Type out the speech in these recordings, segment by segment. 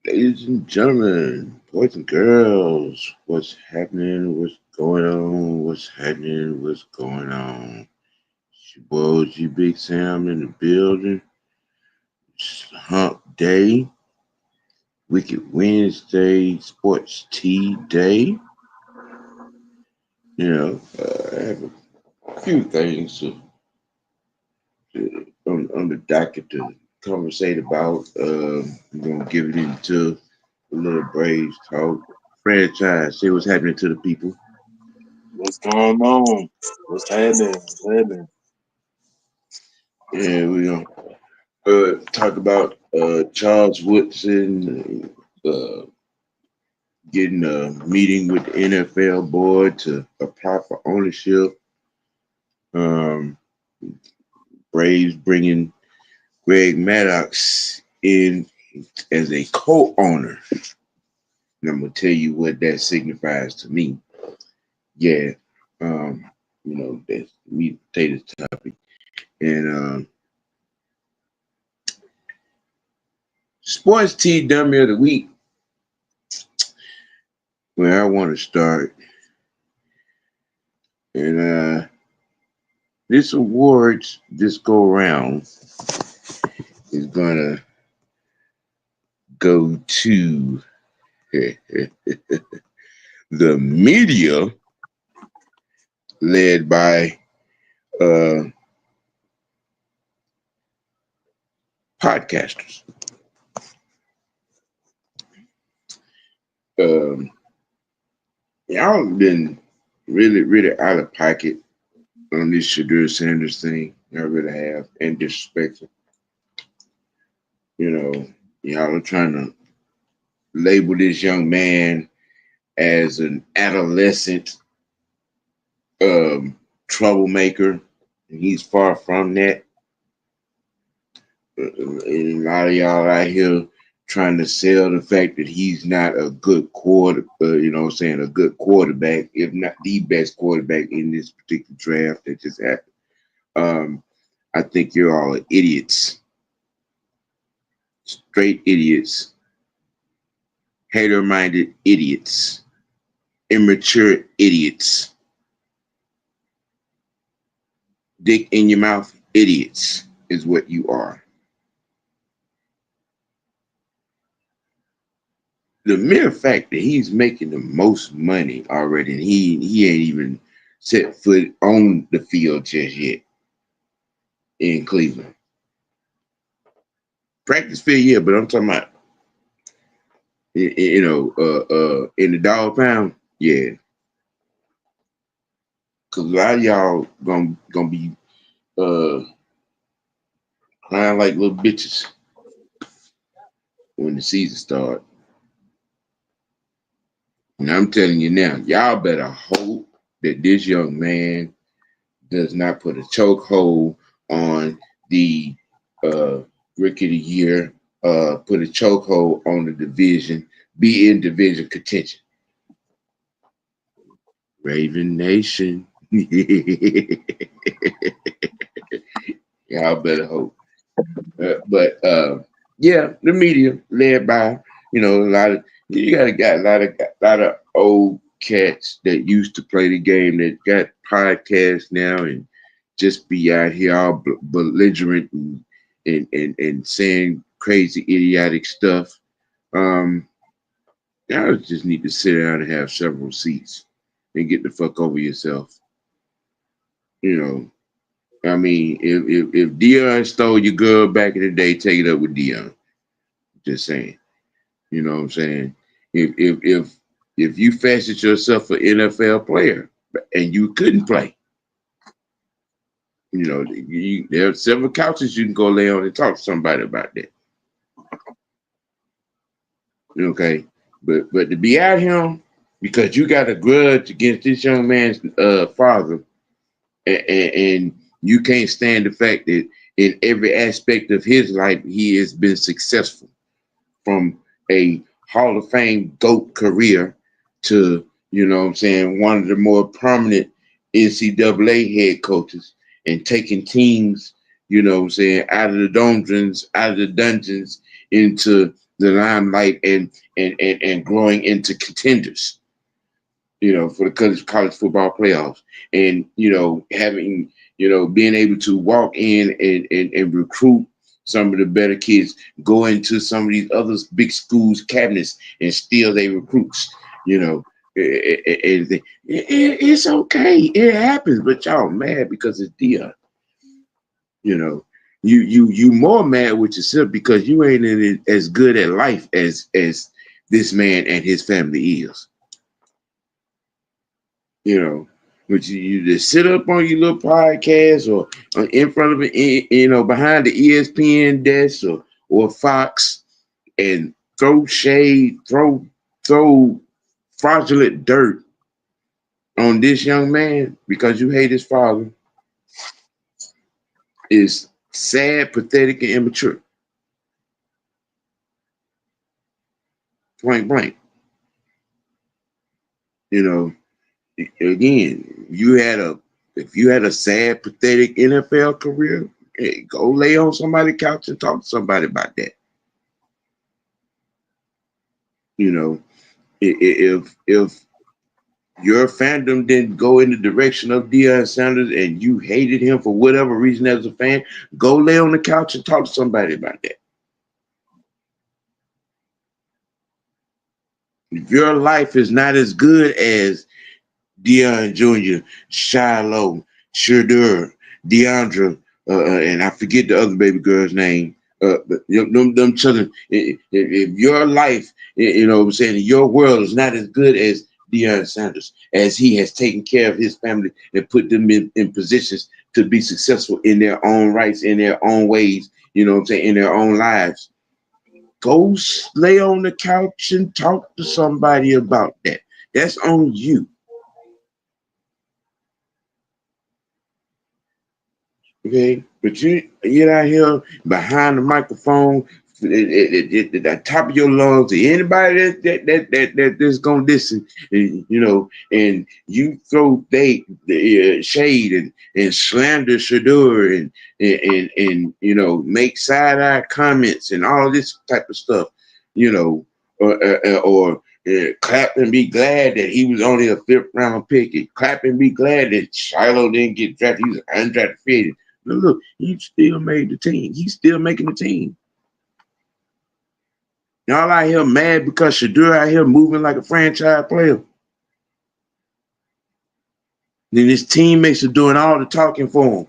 Ladies and gentlemen, boys and girls, what's happening? What's going on? What's happening? What's going on? It's your boy G Big Sam in the building. It's Hump Day, Wicked Wednesday, Sports Tea Day. I have a few things on the docket to conversate about. I'm gonna give it into a little Braves talk. Franchise, see what's happening to the people. What's going on? What's happening? What's happening? Yeah, we're gonna talk about Charles Woodson getting a meeting with the NFL board to apply for ownership. Um, Braves bringing Greg Maddox in as a co-owner. And I'm gonna tell you what that signifies to me. Yeah, um, that's meat and potatoes topic. And sports tea dummy of the week. Where I want to start, and this awards this go round is gonna go to the media led by uh, podcasters. Um, y'all been really out of pocket on this Shadur Sanders thing. Y'all really have, and disrespectful. You know, y'all are trying to label this young man as an adolescent troublemaker, and he's far from that. And a lot of y'all out here trying to sell the fact that he's not a good a good quarterback, if not the best quarterback in this particular draft that just happened. Um, I think you're all idiots, straight idiots, hater-minded idiots, immature idiots, dick in your mouth idiots is what you are. The mere fact that he's making the most money already, and he ain't even set foot on the field just yet in Cleveland. Practice field, yeah, but I'm talking about in the dog pound, yeah. Cause a lot of y'all gonna be uh crying like little bitches when the season start. And I'm telling you now, y'all better hope that this young man does not put a chokehold on the rookie of the year, put a chokehold on the division, be in division contention. Raven Nation. Y'all better hope. But yeah, the media led by a lot of you got a lot of old cats that used to play the game that got podcasts now and just be out here all belligerent and saying crazy idiotic stuff. Um, y'all just need to sit down and have several seats and get the fuck over yourself. You know, I mean, if Dion stole your girl back in the day, take it up with Dion. Just saying. You know what I'm saying? If you fancied yourself an NFL player and you couldn't play, there are several couches you can go lay on and talk to somebody about that. Okay, but to be out here because you got a grudge against this young man's father, and you can't stand the fact that in every aspect of his life he has been successful, from a Hall of Fame GOAT career to, what I'm saying, one of the more prominent NCAA head coaches and taking teams, what I'm saying, out of the dungeons into the limelight and growing into contenders, for the college football playoffs. And, having, being able to walk in and recruit some of the better kids, go into some of these other big schools cabinets and steal their recruits, it's okay. It happens, but y'all mad because it's Dion. You know, you more mad with yourself because you ain't in it as good at life as this man and his family is. You know, but you just sit up on your little podcast or in front of it, behind the ESPN desk or Fox and throw shade, throw fraudulent dirt on this young man because you hate his father is sad, pathetic, and immature. Point blank. You know, again, if you had a sad, pathetic NFL career, hey, go lay on somebody's couch and talk to somebody about that. You know, if your fandom didn't go in the direction of Deion Sanders and you hated him for whatever reason as a fan, go lay on the couch and talk to somebody about that. If your life is not as good as Deion Jr., Shiloh, Shadur, Deandra, and I forget the other baby girl's name. But them children. If your life, what I'm saying, your world is not as good as Deion Sanders, as he has taken care of his family and put them in positions to be successful in their own rights, in their own ways, what I'm saying, in their own lives. Go lay on the couch and talk to somebody about that. That's on you. Okay, but you get out here behind the microphone at the top of your lungs to anybody that's gonna listen, and you throw shade and slander Shadur and make side eye comments and all this type of stuff, or clap and be glad that he was only a fifth round pick. And clap and be glad that Shiloh didn't get drafted. He was undrafted free. Look, he still made the team. He's still making the team. Y'all out here mad because Shadur out here moving like a franchise player. Then his teammates are doing all the talking for him.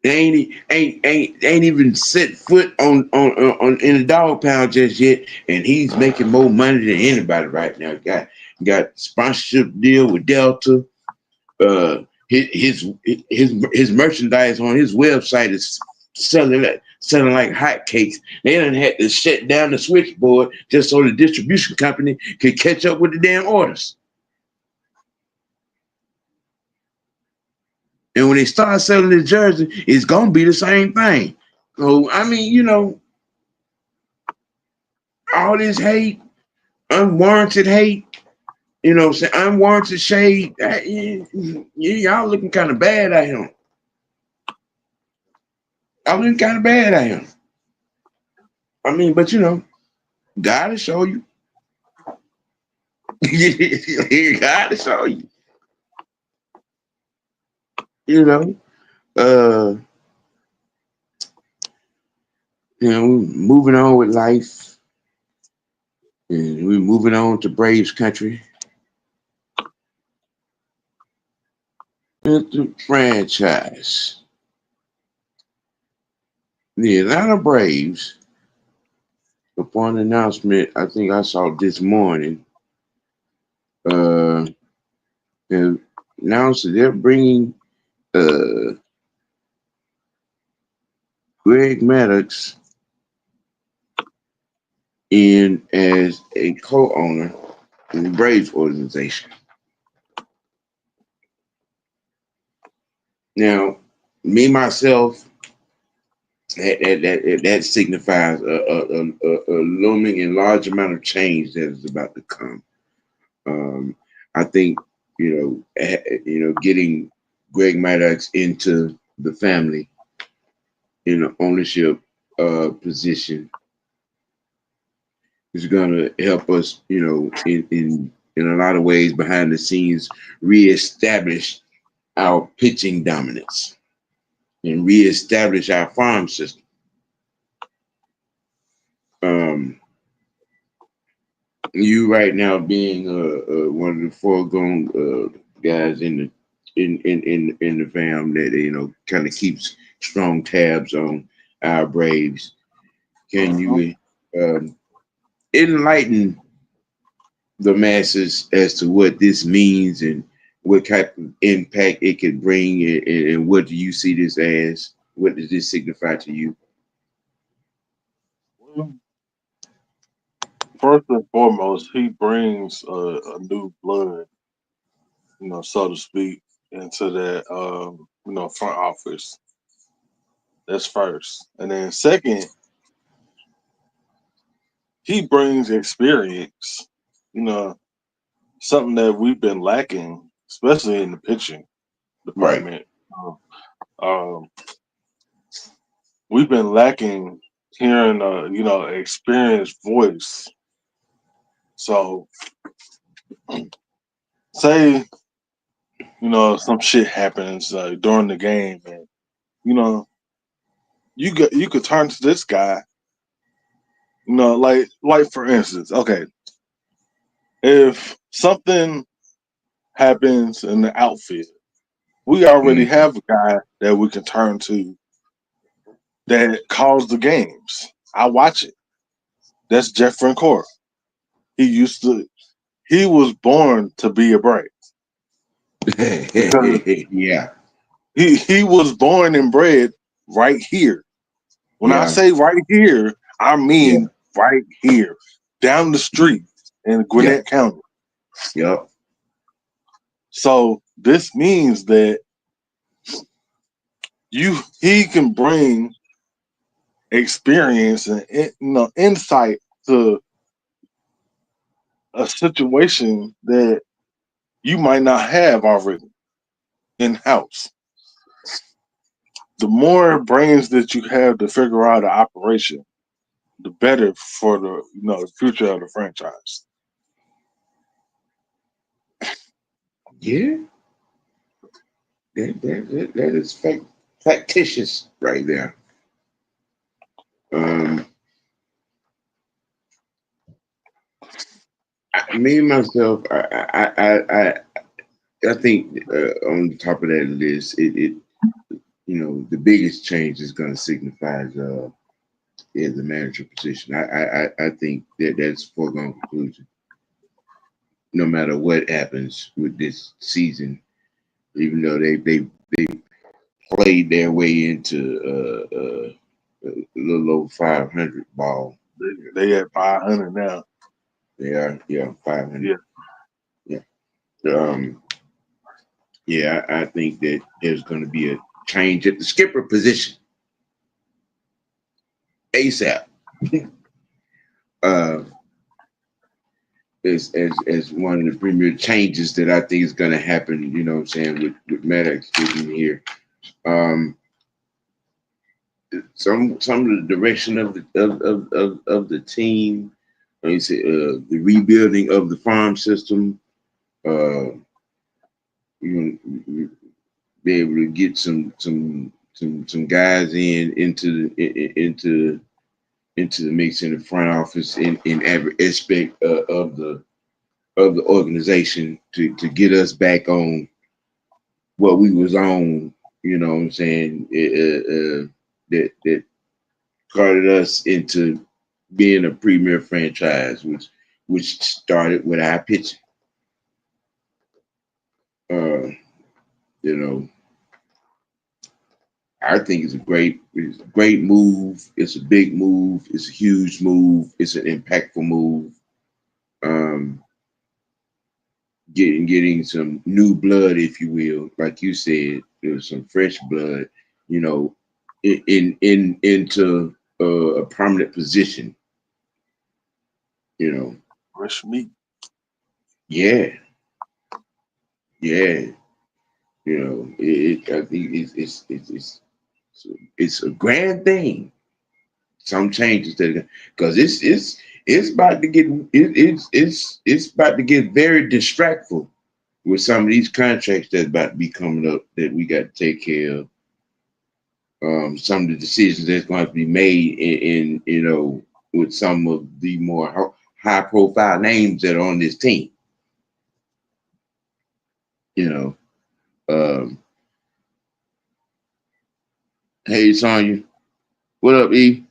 They ain't even set foot on in the dog pound just yet, and he's making more money than anybody right now. Got sponsorship deal with Delta. His merchandise on his website is selling like hotcakes. They done had to shut down the switchboard just so the distribution company could catch up with the damn orders. And when they start selling the jersey, it's gonna be the same thing. So I mean, all this hate, unwarranted hate, unwarranted shade. Y'all looking kind of bad at him. I looking kind of bad at him. I mean, but God will show you. God will show you. Uh, moving on with life, and we're moving on to Braves country. It's the franchise. The Atlanta Braves, upon announcement, I think I saw this morning, have announced that they're bringing uh, Greg Maddox in as a co-owner in the Braves organization. Now, me myself, that signifies a looming and large amount of change that is about to come. I think getting Greg Maddox into the family, in an ownership position is going to help us, in a lot of ways behind the scenes, reestablish our pitching dominance and reestablish our farm system. Um, you right now being one of the foregone guys in the fam that kind of keeps strong tabs on our Braves. Can Uh-huh. you enlighten the masses as to what this means and what type of impact it could bring, and what do you see this as? What does this signify to you? Well, first and foremost, he brings a new blood, so to speak, into that front office. That's first, and then second, he brings experience. You know, something that we've been lacking, especially in the pitching Right. department. Um, um, we've been lacking hearing experienced voice. So say some shit happens during the game, and you know you could turn to this guy. Like for instance, okay, if something happens in the outfield, we already Mm, have a guy that we can turn to that calls the games. I watch it. That's Jeff Core. He used to. He was born to be a Brave because yeah, he was born and bred right here. When I yeah, say right here, I yeah, mean right here, down the street in yeah, Gwinnett County. yep, So this means that he can bring experience and insight to a situation that you might not have already in house. The more brains that you have to figure out an operation, the better for the future of the franchise. yeah. That is factitious right there. Um, me myself, I think on the top of that list, it the biggest change is going to signify is the manager position. I think that that's foregone conclusion. No matter what happens with this season, even though they played their way into a little over 500 ball. They at 500 now. They are, yeah, 500. Yeah. Yeah. Um, yeah, I think that there's going to be a change at the skipper position ASAP. uh, as one of the premier changes that I think is going to happen, you know what I'm saying, with Maddox getting here. Um, some of the direction of the team, like you say, the rebuilding of the farm system, uh, be able to get some guys into the mix in the front office in every aspect of the organization to get us back on what we was on. You know what I'm saying? That carted us into being a premier franchise, which started with our pitching. Uh, you know, I think it's a great move. It's a big move. It's a huge move. It's an impactful move. Um, getting some new blood, if you will, like you said, there's some fresh blood, you know, into a permanent position. You know, Fresh meat. yeah, yeah. I think it's So it's a grand thing. Some changes that because it's about to get it's about to get very distractful with some of these contracts that's about to be coming up that we got to take care of. Some of the decisions that's going to be made in with some of the more high profile names that are on this team. You know, um, hey Sonya, what up, E?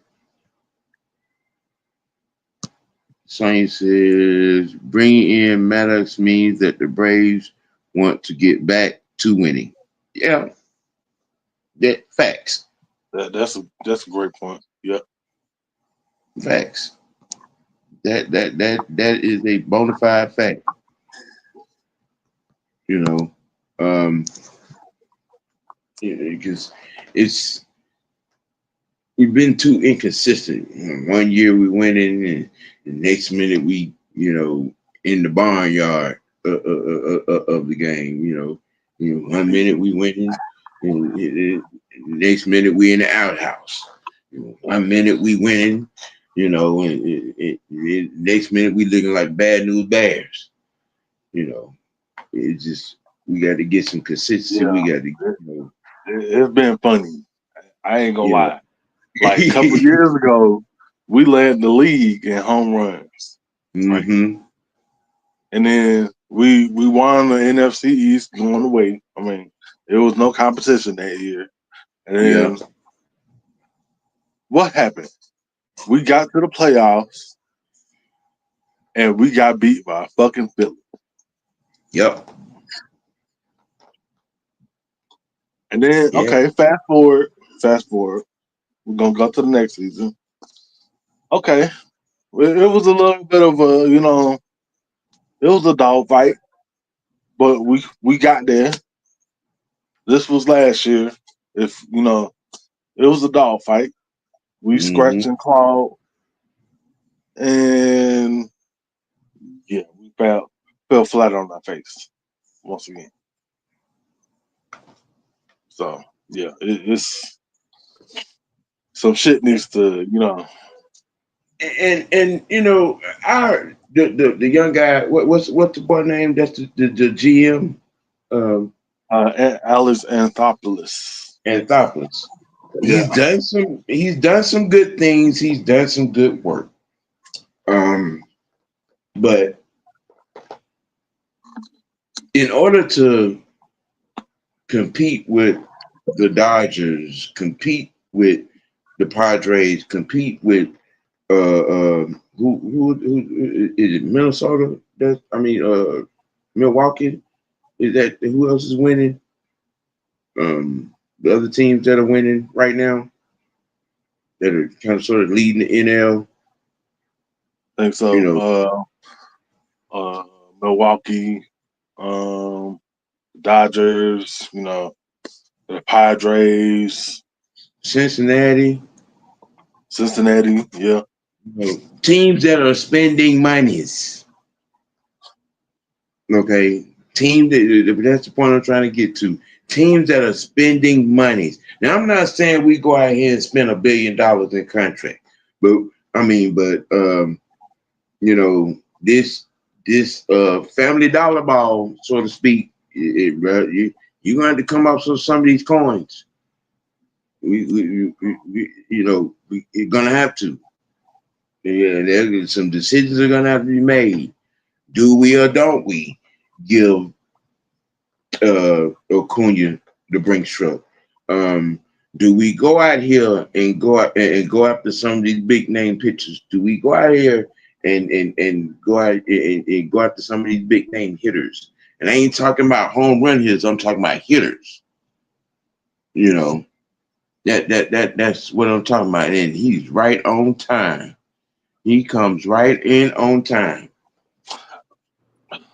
Sonya says bringing in Maddox means that the Braves want to get back to winning. Yeah, that facts, That's a great point. Yeah. facts. That is a bona fide fact. You know, um, because it's we've been too inconsistent. One year we winning, and the next minute we, in the barnyard of the game. One minute we winning, and next minute we in the outhouse. 1 minute we winning, and next minute we looking like bad news bears. You know, it's just we got to get some consistency. Yeah. We got to, It's been funny. I ain't gonna you know. lie. Like a couple years ago, we led the league in home runs, right? Mm-hmm. And then we won the NFC East going away. I mean, there was no competition that year. And Yeah. then what happened? We got to the playoffs and we got beat by fucking Philly. Yep. And then Yeah. okay, fast forward. We're gonna go to the next season. Okay, it was a little bit of it was a dog fight, but we got there. This was last year. If it was a dog fight. We scratched Mm-hmm. and clawed, and yeah, we fell flat on our face once again. So yeah, it's some shit needs to And our the young guy, what's the boy name? That's the GM, um, Alice Anthopoulos. Anthopoulos. Yeah, He's done some good things. He's done some good work. Um, but in order to compete with the Dodgers, compete with the Padres, compete with who is it? Minnesota? Milwaukee. Is that who else is winning? The other teams that are winning right now that are kind of sort of leading the NL. I think You so. know, Uh, Milwaukee, um, Dodgers, the Padres, Cincinnati. Cincinnati. Yeah, Teams that are spending monies. Okay, that's the point I'm trying to get to. Teams that are spending monies. Now, I'm not saying we go out here and spend $1 billion in contract, but this family dollar ball, so to speak, you're going to have to come up with some of these coins. We're going to have to. Yeah, there's some decisions are going to have to be made. Do we or don't we give Acuna the Brinks truck? Do we go out here and go after some of these big name pitchers? Do we go out here and go out and go after some of these big name hitters? And I ain't talking about home run hitters. I'm talking about hitters. You know that's what I'm talking about. And he's right on time. He comes right in on time.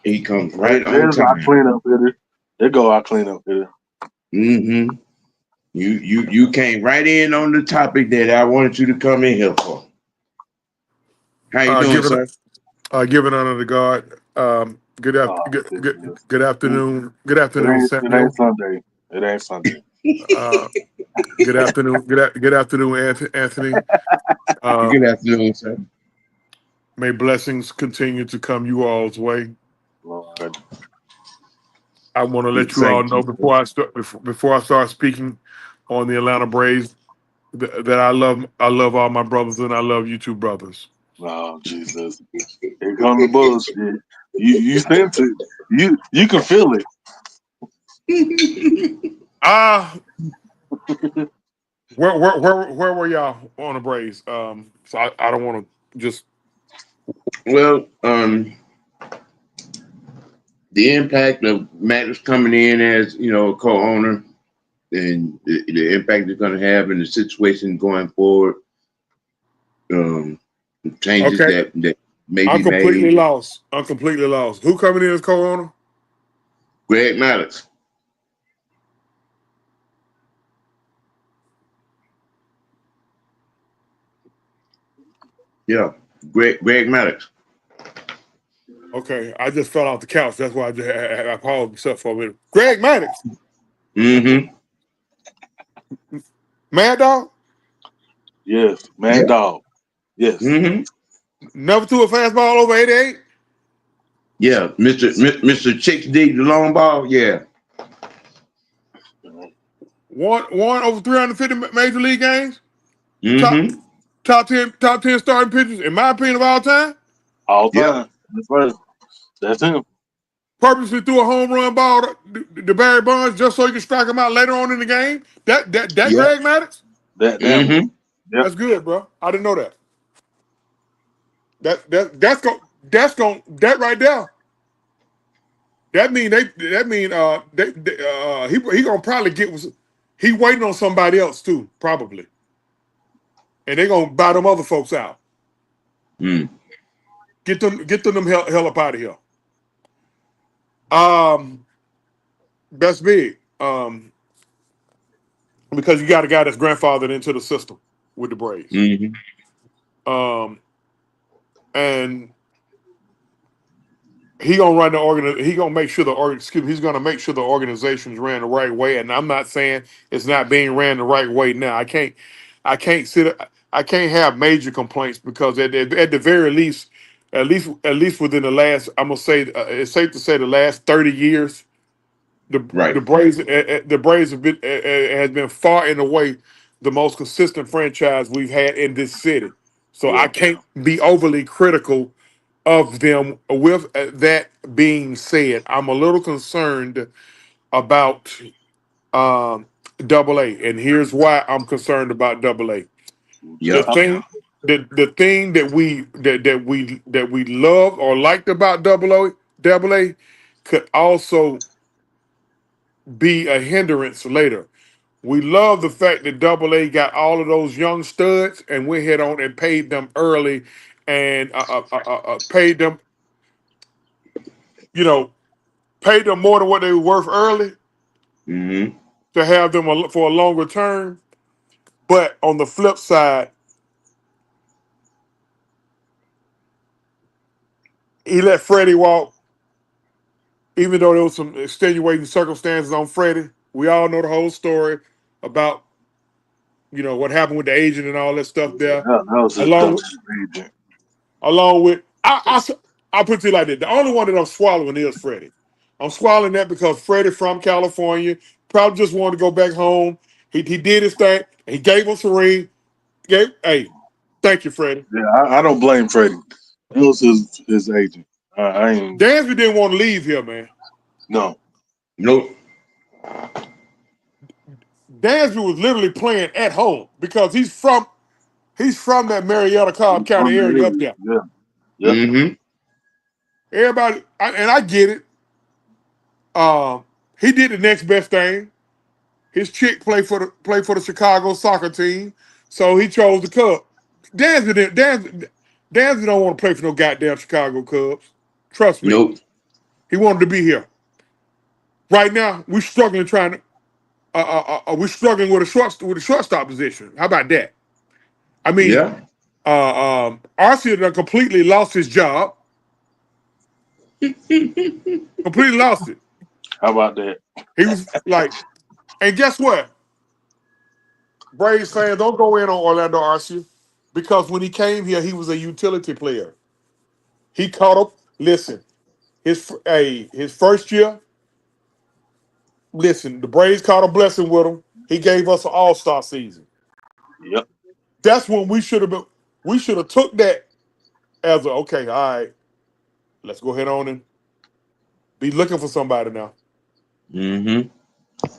He comes right on there's our time. cleanup hitter. There go our cleanup hitter. Mm-hmm. You came right in on the topic that I wanted you to come in here for. How you doing, Giving sir? giving honor to God. Good, Oh, good goodness. afternoon. Good It afternoon, ain't Samuel. Sunday. It ain't Sunday. Uh, Good afternoon. Good afternoon, Anthony. Uh, Good afternoon, sir. may blessings continue to come you all's way. Lord, I want to let you all Thank know you, sir. before I start speaking on the Atlanta Braves that I love all my brothers and I love you two brothers. oh Jesus, here comes the bullshit. You sense it. You can feel it. Ah, where were y'all on the Braves? So I don't want to just Well, the impact of Maddox coming in as a co-owner and the impact it's going to have in the situation going forward, um, changes okay. that may I'm be completely made. lost. I'm completely lost. Who coming in as co-owner? Greg Maddox, yeah, Greg Maddox. Okay, I just fell off the couch. That's why I paused myself for a minute. Greg Maddox, Mm-hmm. Mad Dog, Yes, Mad Yeah. Dog. Yes. Mm-hmm. never threw a fastball over 88. Yeah, Mr. Chicks dig the long ball. Yeah. Won over 350 major league games. Top Mm-hmm. top 10 starting pitchers in my opinion of all time. All Yep. time. That's right. That's him. Purposely threw a home run ball to Barry Bonds just so he could strike him out later on in the game. That Yep. Greg Maddox. That one. Mm-hmm. Yep. That's good, bro. I didn't know that. That right there. That mean he gonna probably he waiting on somebody else too probably, and they gonna buy them other folks out. Mm. Get them hell up out of here. Um, that's big. Because you got a guy that's grandfathered into the system with the Braves. Mm-hmm. Um, and he gonna run the he gonna make sure he's gonna make sure the organization's ran the right way. And I'm not saying it's not being ran the right way now. I can't have major complaints because at the very least, at least within the last, I'm gonna say it's safe to say the last 30 years, Right. the Braves has been far and away the most consistent franchise we've had in this city. So I Yeah. can't be overly critical of them. With that being said, I'm a little concerned about um, Double A, and here's why I'm concerned about Double A. The Yep. thing, the thing that we loved or liked about Double A, could also be a hindrance later. We love the fact that Double A got all of those young studs and went ahead on and paid them early, and paid them, you know, paid them more than what they were worth early Mm-hmm. to have them for a longer term. But on the flip side, he let Freddie walk, even though there was some extenuating circumstances on Freddie. We all know the whole story about what happened with the agent and all that stuff there. That was his Along dumb with, agent. along with, I put it like that. The only one that I'm swallowing is Freddie. I'm swallowing that because Freddie from California probably just wanted to go back home. He did his thing. He gave us a ring. Hey, thank you, Freddie. Yeah, I don't blame Freddie. That was his agent. I ain't Dansby didn't want to leave here, man. no. Nope. Dansby was literally playing at home because he's from that Marietta Cobb He's from County the area up area. there. Yeah. Yep. Mm-hmm. Everybody, and I get it. He did the next best thing. His chick played for the Chicago soccer team, so he chose the Cubs. Dansby don't want to play for no goddamn Chicago Cubs. Trust me, Nope. he wanted to be here. Right now, we're struggling with a shortstop position. How about that? I mean, Yeah. Arcia done completely lost his job. Completely lost it. How about that? He was like, and guess what? Braves fans, don't go in on Orlando Arcia because when he came here, he was a utility player. He caught up. Listen, his first year. Listen, the Braves caught a blessing with him. He gave us an All-Star season. Yep. That's when we should have been. We should have took that as a okay. All right, let's go ahead on and be looking for somebody now. Mm-hmm.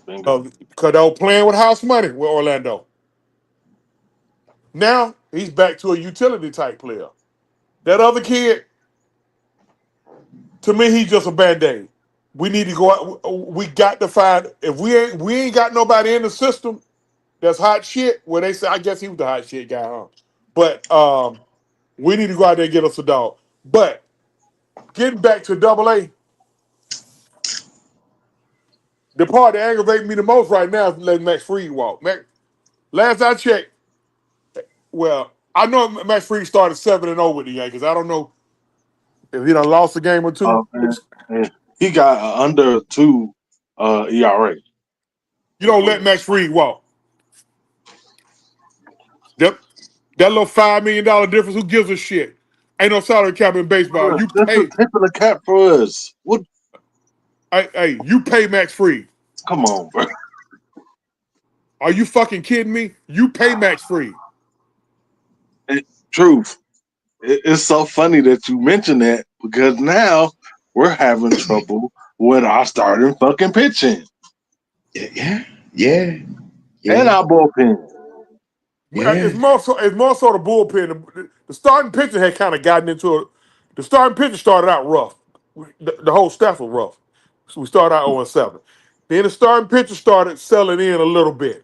Bingo. Because they were playing with house money with Orlando. Now he's back to a utility type player. That other kid, to me, he's just a band-aid. We need to go out. We got to find if we ain't got nobody in the system that's hot shit. Well, they say I guess he was the hot shit guy, huh? But we need to go out there and get us a dog. But getting back to Double A, the part that aggravates me the most right now is letting Max Fried walk. Last I checked, well, I know Max Fried started 7-0 with the Yankees. I don't know if he done lost a game or two. And he got under 2 ERA. You don't let Max Fried walk. That little $5 million difference, who gives a shit? Ain't no salary cap in baseball. You That's a pay, tip of the cap for us. What? hey, you pay Max Fried. Come on, bro. Are you fucking kidding me? You pay Max Fried. Truth. It's so funny that you mentioned that because now we're having trouble with our starting fucking pitching Yeah. and our bullpen. It's Yeah. more so. It's more so the bullpen. The starting pitcher had kind of gotten into it. The starting pitcher started out rough. The whole staff was rough. So we started out 0-7. Then the starting pitcher started selling in a little bit.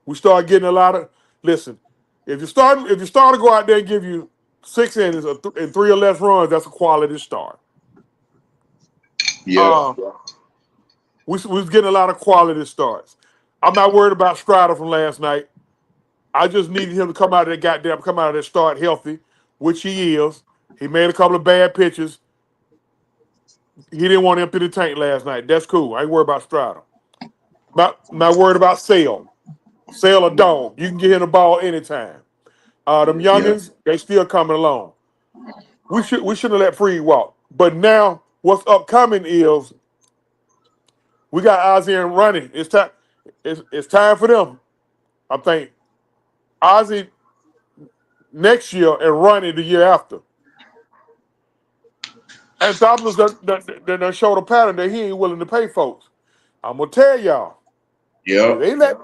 We started getting a lot of. Listen, if you start to go out there and give you 6 innings and 3 or less runs, that's a quality start. Yeah. We was getting a lot of quality starts. I'm not worried about Strider from last night. I just needed him to come out of that start healthy, which he is. He made a couple of bad pitches. He didn't want to empty the tank last night. That's cool. I ain't worried about Strider. Not worried about Sale. Sale a dog. You can get him the ball anytime. Them Yeah. youngins, they still coming along. We should have let Freed walk. But now what's upcoming is we got Ozzy and running. It's time. It's time for them. I think Ozzy next year and running the year after. And Thomas that showed a pattern that he ain't willing to pay folks. I'm gonna tell y'all, if Yeah. they let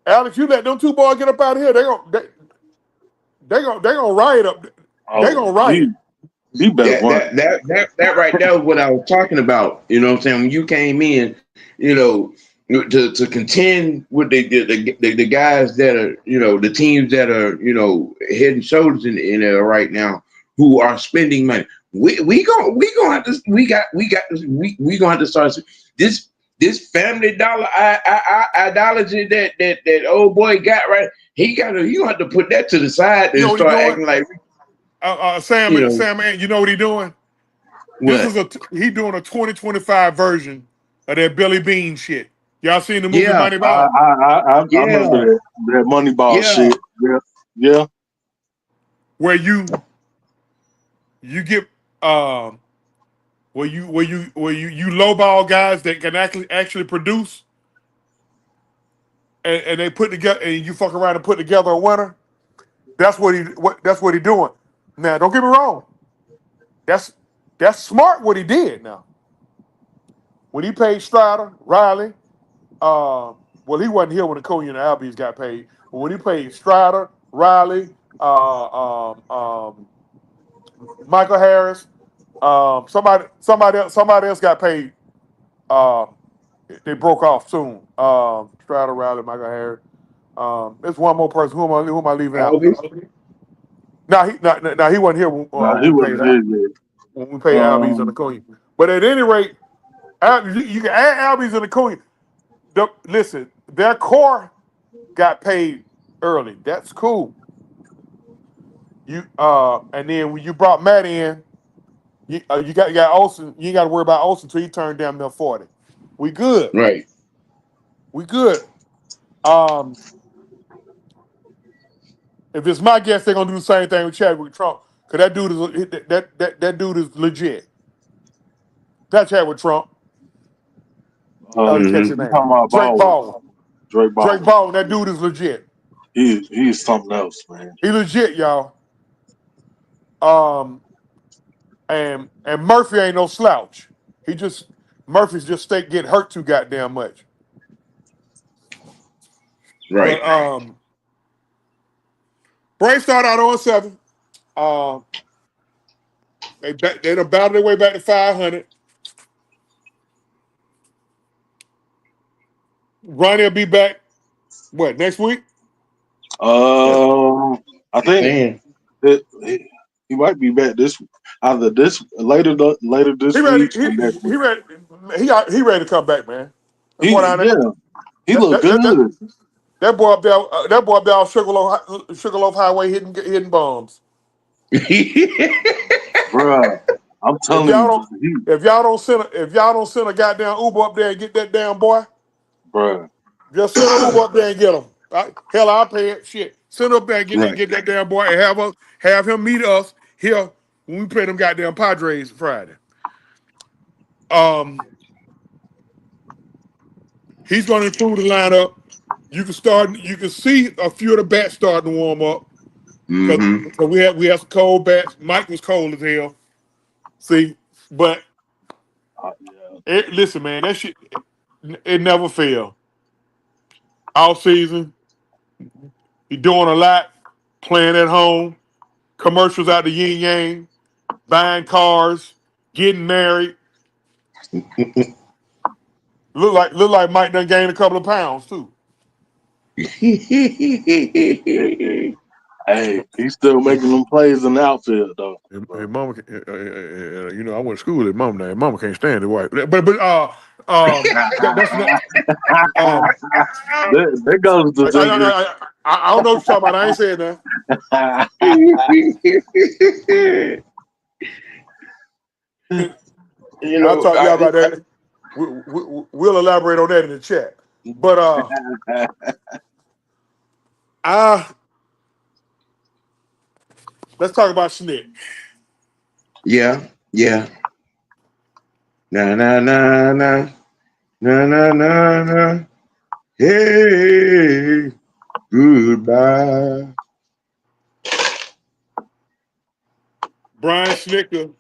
Alex, you let them two boys get up out of here, they gonna riot up. They Oh, gonna riot. he better That run. that that that that right there is what I was talking about. You know what I'm saying? When you came in, you know, to contend with the guys that are, you know, the teams that are, you know, head and shoulders in there right now who are spending money. We gonna have to we gonna have to start this family dollar ideology that old boy got right. You gonna have to put that to the side You know and what he start doing? acting like, Sam, you know, you know what he doing? This is what. he doing a 2025 version of that Billy Bean shit. Y'all seen the movie Yeah, Moneyball? I remember yeah, that Moneyball yeah, shit. Yeah, yeah. Where you get where you lowball guys that can actually produce and they put together and you fuck around and put together a winner. That's what he doing. Now, don't get me wrong. That's smart what he did now. When he paid Strider, Riley, well, he wasn't here when the Acuna and Albies got paid. But when he paid Strider, Riley, Michael Harris, somebody else got paid. Uh, they broke off soon. Strider, Riley, Michael Harris. There's one more person. Who am I leaving out? Always. He wasn't here when, Nah, he when we wasn't paid here yet. Albies and Acuna. But at any rate, you can add Albies and Acuna. Listen, their core got paid early. That's cool. And then when you brought Matt in, you got Olsen. You ain't got to worry about Olsen until he turned down near 40. We good. Right. We good. Um, If it's my guess, they're gonna do the same thing with Chadwick Trump. Cause that dude is legit. That's Chadwick Trump. You catch Mm-hmm. his You name. talking about Drake Baldwin? Baldwin. Drake Drake Baldwin. Baldwin, that dude is legit. He's something else, man. He legit, y'all. Um, and Murphy ain't no slouch. Murphy's just getting hurt too goddamn much. Right. But Braves started out on 7. They done battled their way back to 500. Ronnie will be back. What, next week? I think Saying. he might be back either later He this ready. week or next week. He ready. He ready to come back, man. That boy down there. Yeah, he That, looked that, that, good, that, that boy up there. That boy up there on Sugarloaf Highway hitting bombs. bruh. I'm If telling y'all you, don't, if y'all don't send a goddamn Uber up there and get that damn boy, bruh. just send an Uber up there and get him. Hell, I'll pay it. Shit, send up there and Right. get that damn boy and have him meet us here when we play them goddamn Padres Friday. Um, he's going to improve the lineup. You can see a few of the bats starting to warm up because Mm-hmm. we had some cold bats. Mike was cold as hell. See, but Yeah, listen, man, that shit it never fail. All season, he doing a lot, playing at home, commercials out the yin yang, buying cars, getting married. Look like Mike done gained a couple of pounds too. hey, he's still making them plays in the outfield though. Hey, So, mama, I went to school at mama. Now, mama can't stand it. White, but that's not. Um, there goes the zinger. I don't know what you're talking about. I ain't saying that. You I'll know, talk to y'all about that. We'll elaborate on that in the chat. But I let's talk about Schnick. yeah, yeah. Na na na na na na na na. Hey, goodbye. Brian Schnicker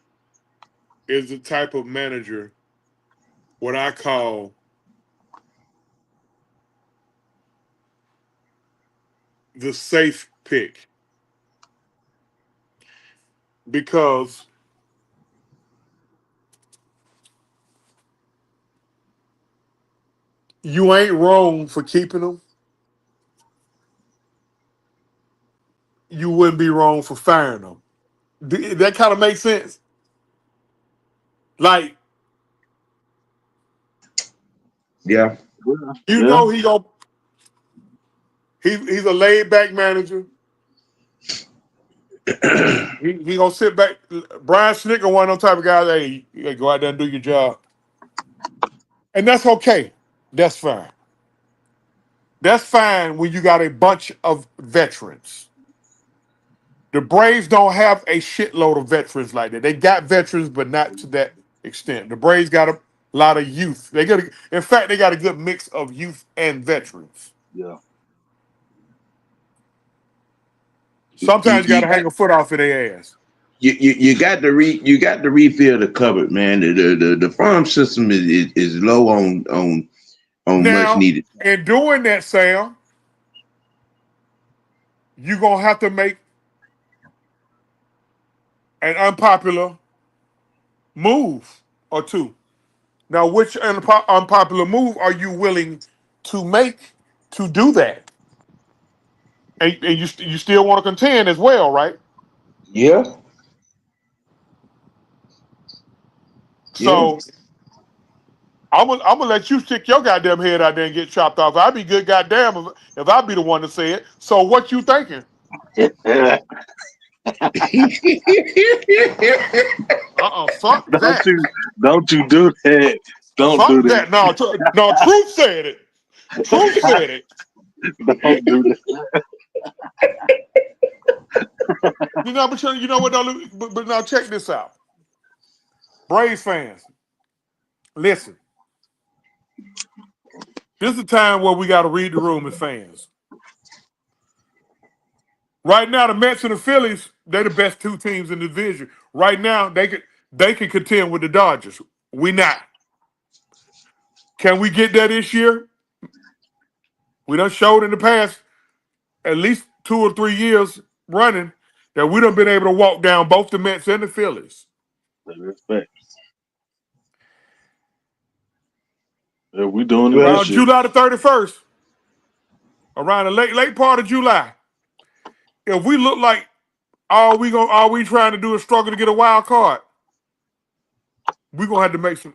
is the type of manager what I call the safe pick because you ain't wrong for keeping them. You wouldn't be wrong for firing them. That kind of makes sense. Like Yeah. you yeah, know he's a laid back manager. He gonna sit back. Brian Schnicker one of them type of guys. Hey, you gotta go out there and do your job, and that's okay. That's fine. That's fine when you got a bunch of veterans. The Braves don't have a shitload of veterans like that. They got veterans, but not to that extent. The Braves got a lot of youth. In fact, they got a good mix of youth and veterans. yeah. You, Sometimes you got you to hang got a foot off of their ass. you got to you got to refill the cupboard, man. The farm system is low on much Now, needed. in doing that, Sam, you're gonna have to make an unpopular move or two. Now, which unpopular move are you willing to make to do that? And you still want to contend as well, right? Yeah, yeah. So I'm gonna let you stick your goddamn head out there and get chopped off. I'd be good goddamn if I'd be the one to say it. So what you thinking? Fuck don't that. you don't you do that. Don't do Fuck that. that. No, Truth said it. Truth said it. Don't do that. But you know what? Though? But now check this out, Braves fans. Listen, this is a time where we got to read the room as fans. Right now, the Mets and the Phillies, they're the best two teams in the division. Right now, they can contend with the Dodgers. We not. Can we get that this year? We done showed in the past at least 2 or 3 years running that we done been able to walk down both the Mets and the Phillies. Respect. Yeah, we doing it Well, this Around year. July the 31st, around the late part of July, if we look like all we trying to do is struggle to get a wild card, we're gonna have to make some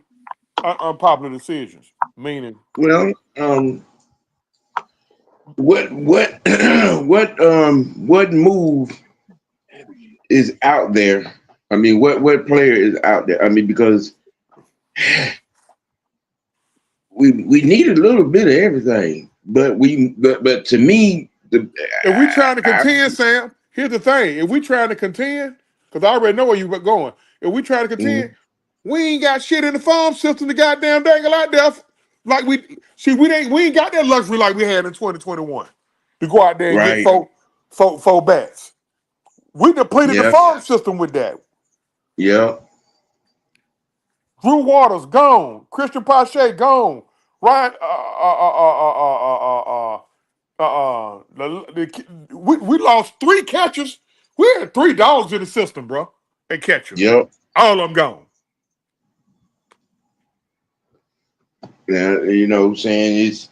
unpopular decisions. Meaning, well, what what move is out there? I mean, what player is out there? I mean, because we need a little bit of everything, but to me, if we trying to contend, Sam, here's the thing: if we trying to contend, because I already know where you were going. If we trying to contend, we ain't got shit in the farm system to goddamn dangle out there. Like we ain't got that luxury like we had in 2021 to go out there and get right, four bats. We depleted the yeah, farm system with that. yeah, Drew Waters gone. Christian Pache gone. Ryan. We lost 3 catchers. We had 3 dogs in the system, bro. And catchers. yeah. All of them gone. Yeah, you know what I'm saying? It's,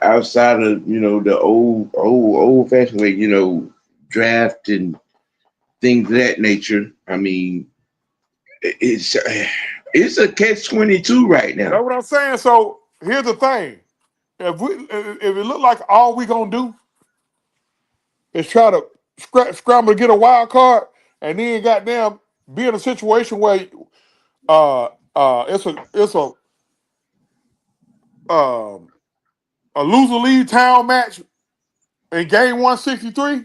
outside of, the old fashioned way, draft and things of that nature. I mean, it's a catch-22 right That's now. what I'm saying. So here's the thing. If it look like all we gonna do is try to scramble to get a wild card and then goddamn be in a situation where it's um a loser lead town match in game 163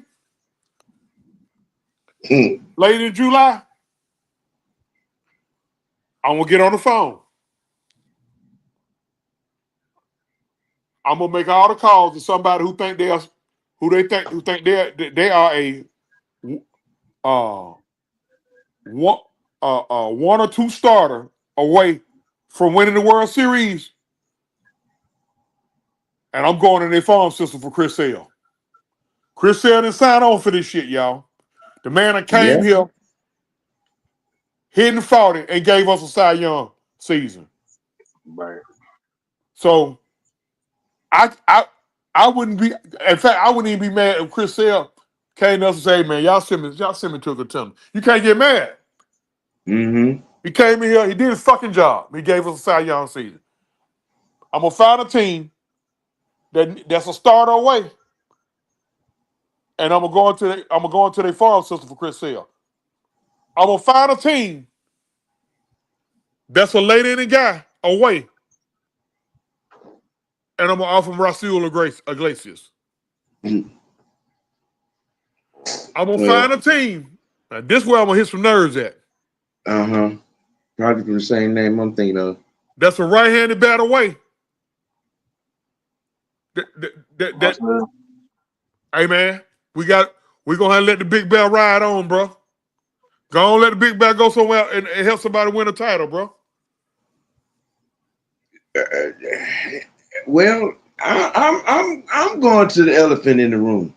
Hmm. late in July, I'm gonna get on the phone. I'm gonna make all the calls to somebody who think they are a uh one one or two starter away from winning the World Series, and I'm going in their farm system for Chris Sale. Chris Sale didn't sign on for this shit, y'all. The man that came Yeah, here, hit and fought it, and gave us a Cy Young season. Right. So I I I wouldn't be. In fact, I wouldn't even be mad if Chris Sale came to us and say, "Man, y'all send me to a contender." You can't get mad. mm-hmm. He came in here. He did his fucking job. He gave us a Cy Young season. I'm gonna find a team that's a starter away, and I'm gonna go into their farm system for Chris Sale. I'm gonna find a team that's a late inning guy away, and I'm gonna offer him Rasul Iglesias. I'm gonna Well, find a team. Now, this is where I'm gonna hit some nerves at. uh-huh. Probably the same name I'm thinking of. That's a right-handed bat away. That hey man, we gonna have to let the big bell ride on, bro. Go on, let the big bell go somewhere and help somebody win a title, bro. Uh, well, I'm going to the elephant in the room.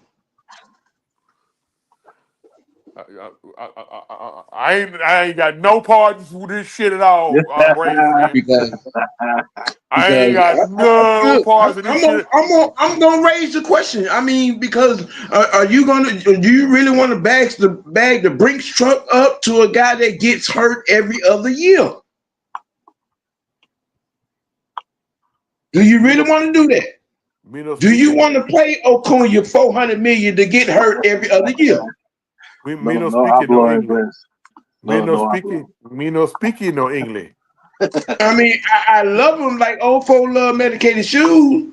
I ain't got no parts with this shit at all, Braves fan. because I ain't because got no look, parts of this shit. I'm gonna raise the question. I mean, because do you really want to bag the Brinks truck up to a guy that gets hurt every other year? Do you Me really no, want to do that? me no Do you speaking. want to pay Okoye $400 million to get hurt every other year? Me No, no no speaking no hablo English. inglés. No, no hablo. Me no speaking no English. I mean, I love them like old folk love medicated shoes.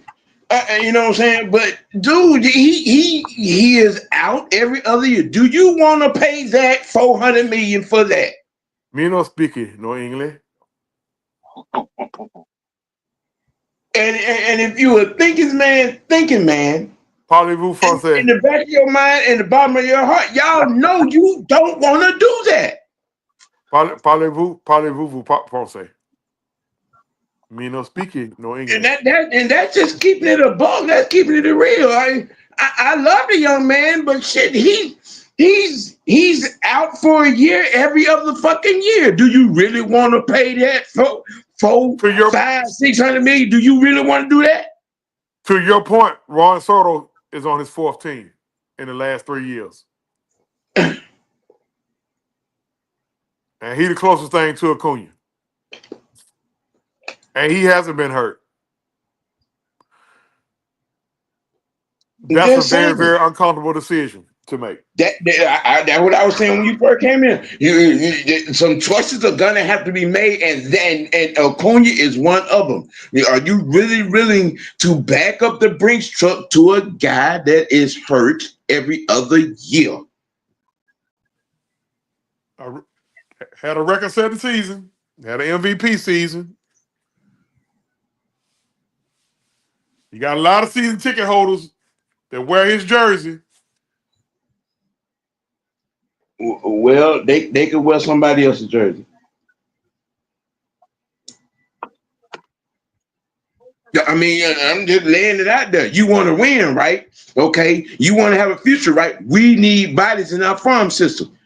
You know what I'm saying? But dude, he is out every other year. Do you want to pay that $400 million for that? Me no speak no English. And if you a thinking man, Parlez-vous in français? the back of your mind and the bottom of your heart, y'all know you don't want to do that. Parlez-vous français? Me no speak no And English. that's just keeping it a bug. That's keeping it real. I love the young man, but shit, he's out for a year every other fucking year. Do you really want to pay that for four, To your 5, 600 million? Do you really want to do that? point, Ron Soto is on his fourth team in the last 3 years, and he the closest thing to Acuna, and he hasn't been hurt. I'm That's a just saying. very, very uncomfortable decision to make. That's what I was saying when you first came in. Some choices are gonna have to be made, and Acuna is one of them. Are you really willing to back up the Brinks truck to a guy that is hurt every other year? Had a record-setting season, had an MVP season. You got a lot of season ticket holders that wear his jersey. Well, they could wear somebody else's jersey. I mean, I'm just laying it out there. You want to win, right? Okay. You want to have a future, right? We need bodies in our farm system.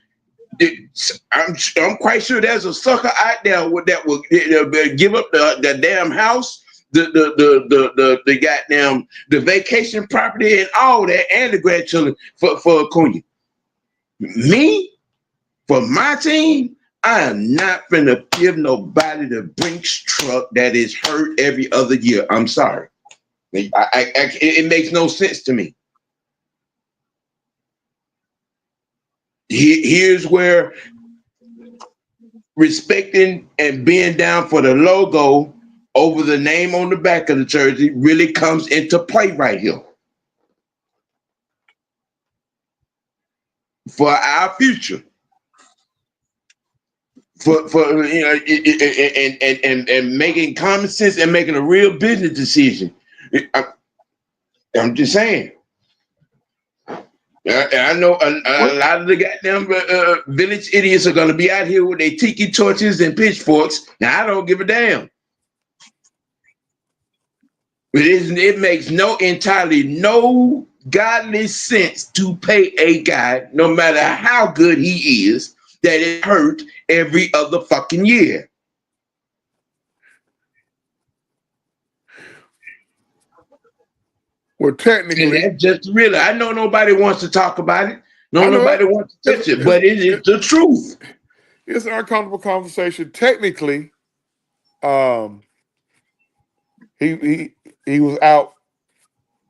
I'm quite sure there's a sucker out there that will give up the damn house, the goddamn the vacation property and all that, and the grandchildren for Acuna. Me, for my team, I am not gonna give nobody the Brinks truck that is hurt every other year. I'm sorry. It makes no sense to me. Here's where respecting and being down for the logo over the name on the back of the jersey really comes into play right here for our future. For you know, and making common sense and making a real business decision. I'm just saying. I know a What? lot of the goddamn village idiots are going to be out here with their tiki torches and pitchforks. Now I don't give a damn. It makes entirely no godly sense to pay a guy, no matter how good he is, that is hurt every other fucking year. Well, And technically, that's just really, I know nobody wants to talk about it. No, I know nobody wants to touch it, but it is the truth. it's an uncomfortable conversation. Technically, um, he was out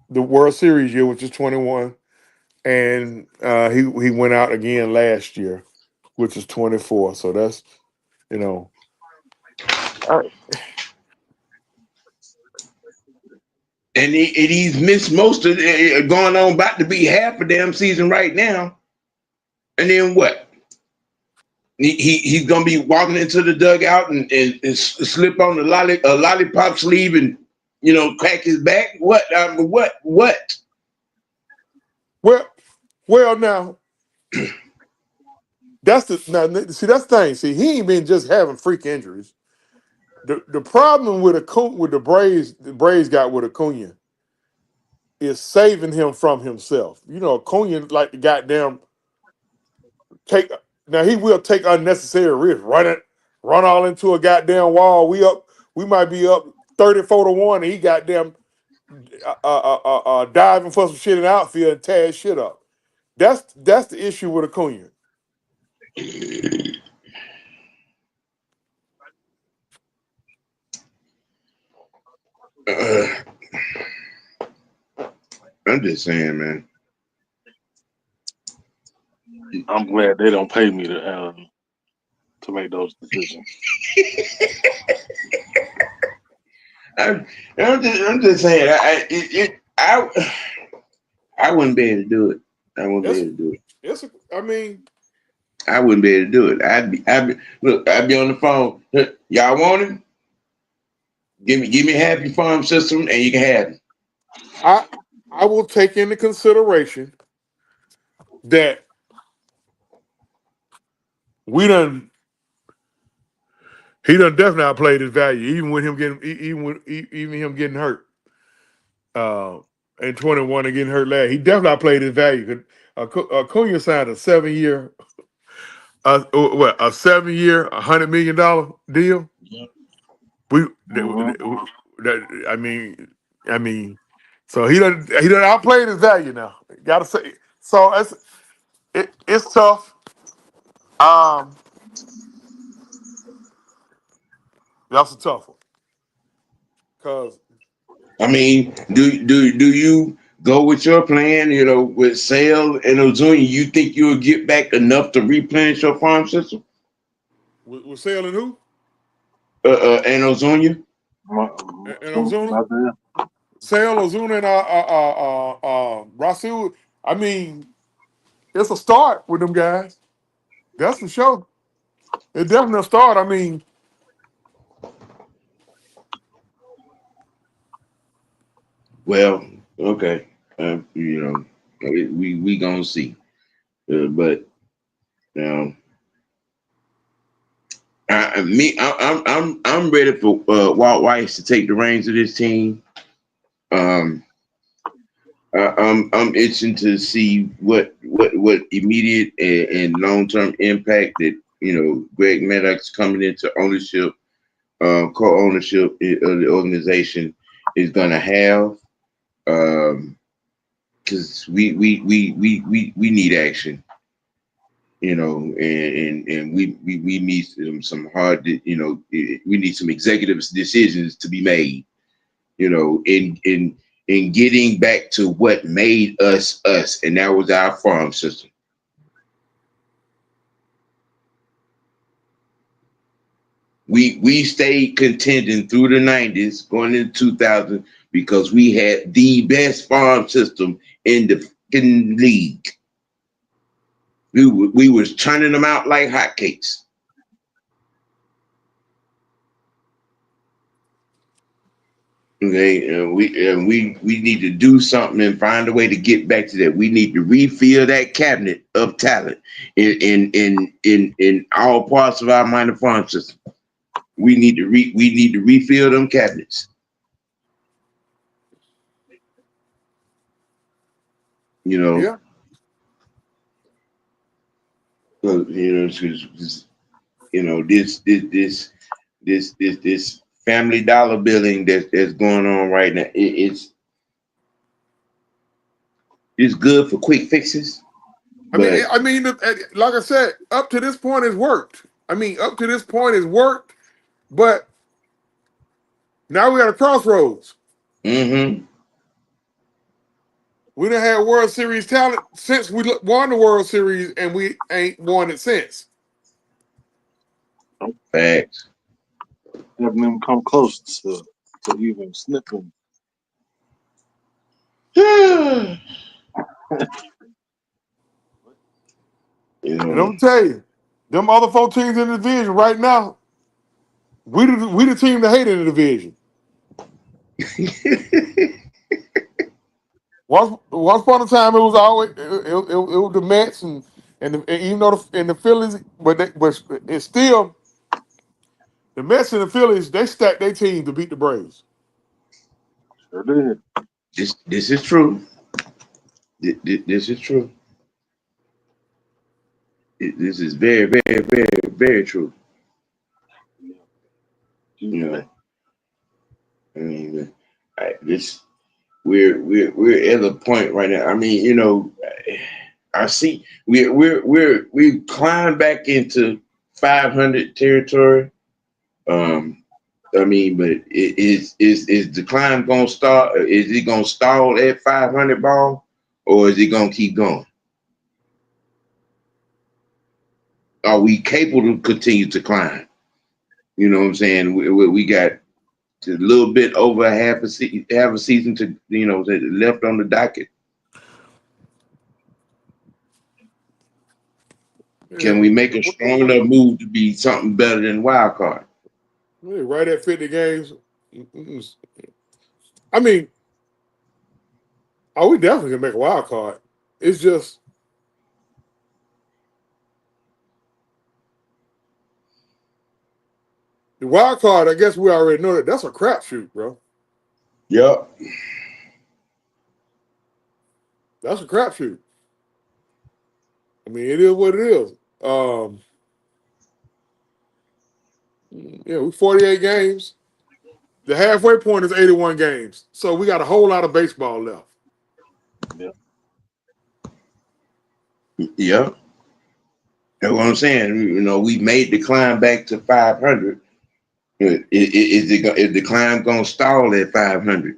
the World Series year, which is 21, and he went out again last year, which is 24. So that's you know, I, And he's missed most of it, going on about to be half a damn season right now. And then what? He's gonna be walking into the dugout and slip on the lollipop sleeve and crack his back. What? What? well, now that's that's the thing. See, he ain't been just having freak injuries. The problem with the Braves got with Acuna is saving him from himself. Acuna like the goddamn take now he will take unnecessary risks. Run all into a goddamn wall. We might be up 34-1, and he goddamn diving for some shit in the outfield and tear his shit up. That's the issue with Acuna. Uh, I'm just saying, man. I'm glad they don't pay me to make those decisions. I'm just saying. I wouldn't be able to do it. I wouldn't be It's able to do it. I mean, I wouldn't be able to do it. Look. I'd be on the phone. Y'all want it? Give me half your farm system, and you can have it. I I will take into consideration that we done he done definitely outplayed his value, even with him getting even him getting hurt. Uh, in 21 and getting hurt last, he definitely outplayed his value. Acuna signed a 7 year, a 7 year, $100 million deal. We, Mm-hmm. I mean, I mean, so he done outplayed his value now. Got to say, so it's tough. Um, that's a tough one because I mean, do you go with your plan? You know, with Sale and Ozuna, you think you'll get back enough to replenish your farm system? we're selling who And Ozuna. and So Ozuna, out there, Sale Ozuna and Rasul. I mean, it's a start with them guys. That's for sure. It's definitely a start. I mean, Well, okay. You know, we gonna see. But um, I'm ready for Walt Weiss to take the reins of this team. Um, I'm itching to see what immediate and long term impact that Greg Maddox coming into ownership, co-ownership of the organization is gonna have. Because we need action, and we need some hard, we need some executive decisions to be made, in getting back to what made us us, and that was our farm system. We stayed contending through the 90s, going into 2000, because we had the best farm system in the league. We was turning them out like hotcakes. Okay, we need to do something and find a way to get back to that. We need to refill that cabinet of talent in all parts of our minor farm system. We need to refill them cabinets. You know, yeah. 'cause, this family dollar billing that's going on right now. It's good for quick fixes, but I mean, like I said, up to this point, it's worked. I mean, up to this point, it's worked. But now we got a crossroads. mm-hmm, We done had World Series talent since we won the World Series, and we ain't won it since. facts. having them come close to even sniffing. you And I'm know, gonna tell you, them other 4 teams in the division right now, we the team to hate in the division. Once upon a time, it was always it was the Mets and even though the Phillies, but it's still the Mets and the Phillies. They stacked their team to beat the Braves. Sure did. this is true. This is true. This is very, very, very, very true. Yeah. You You know, I mean, this we're at a point right now. I mean, I see we climbed back into 500 territory. Um, I mean, but is the climb gonna start? Is it gonna stall at 500 ball, or is it gonna keep going? Are we capable to continue to climb? You know what I'm saying? We got a little bit over half a season to that left on the docket. Yeah, Can we make a strong enough move to be something better than wild card? right at 50 games. I mean, we definitely can make a wild card. It's just the wild card. I guess we already know that's a crapshoot, bro. Yep. That's a crapshoot. I mean, it is what it is. We 48 games. The halfway point is 81 games. So we got a whole lot of baseball left. Yeah. Yep. That's what I'm saying. We made the climb back to 500. Is the climb gonna stall at 500,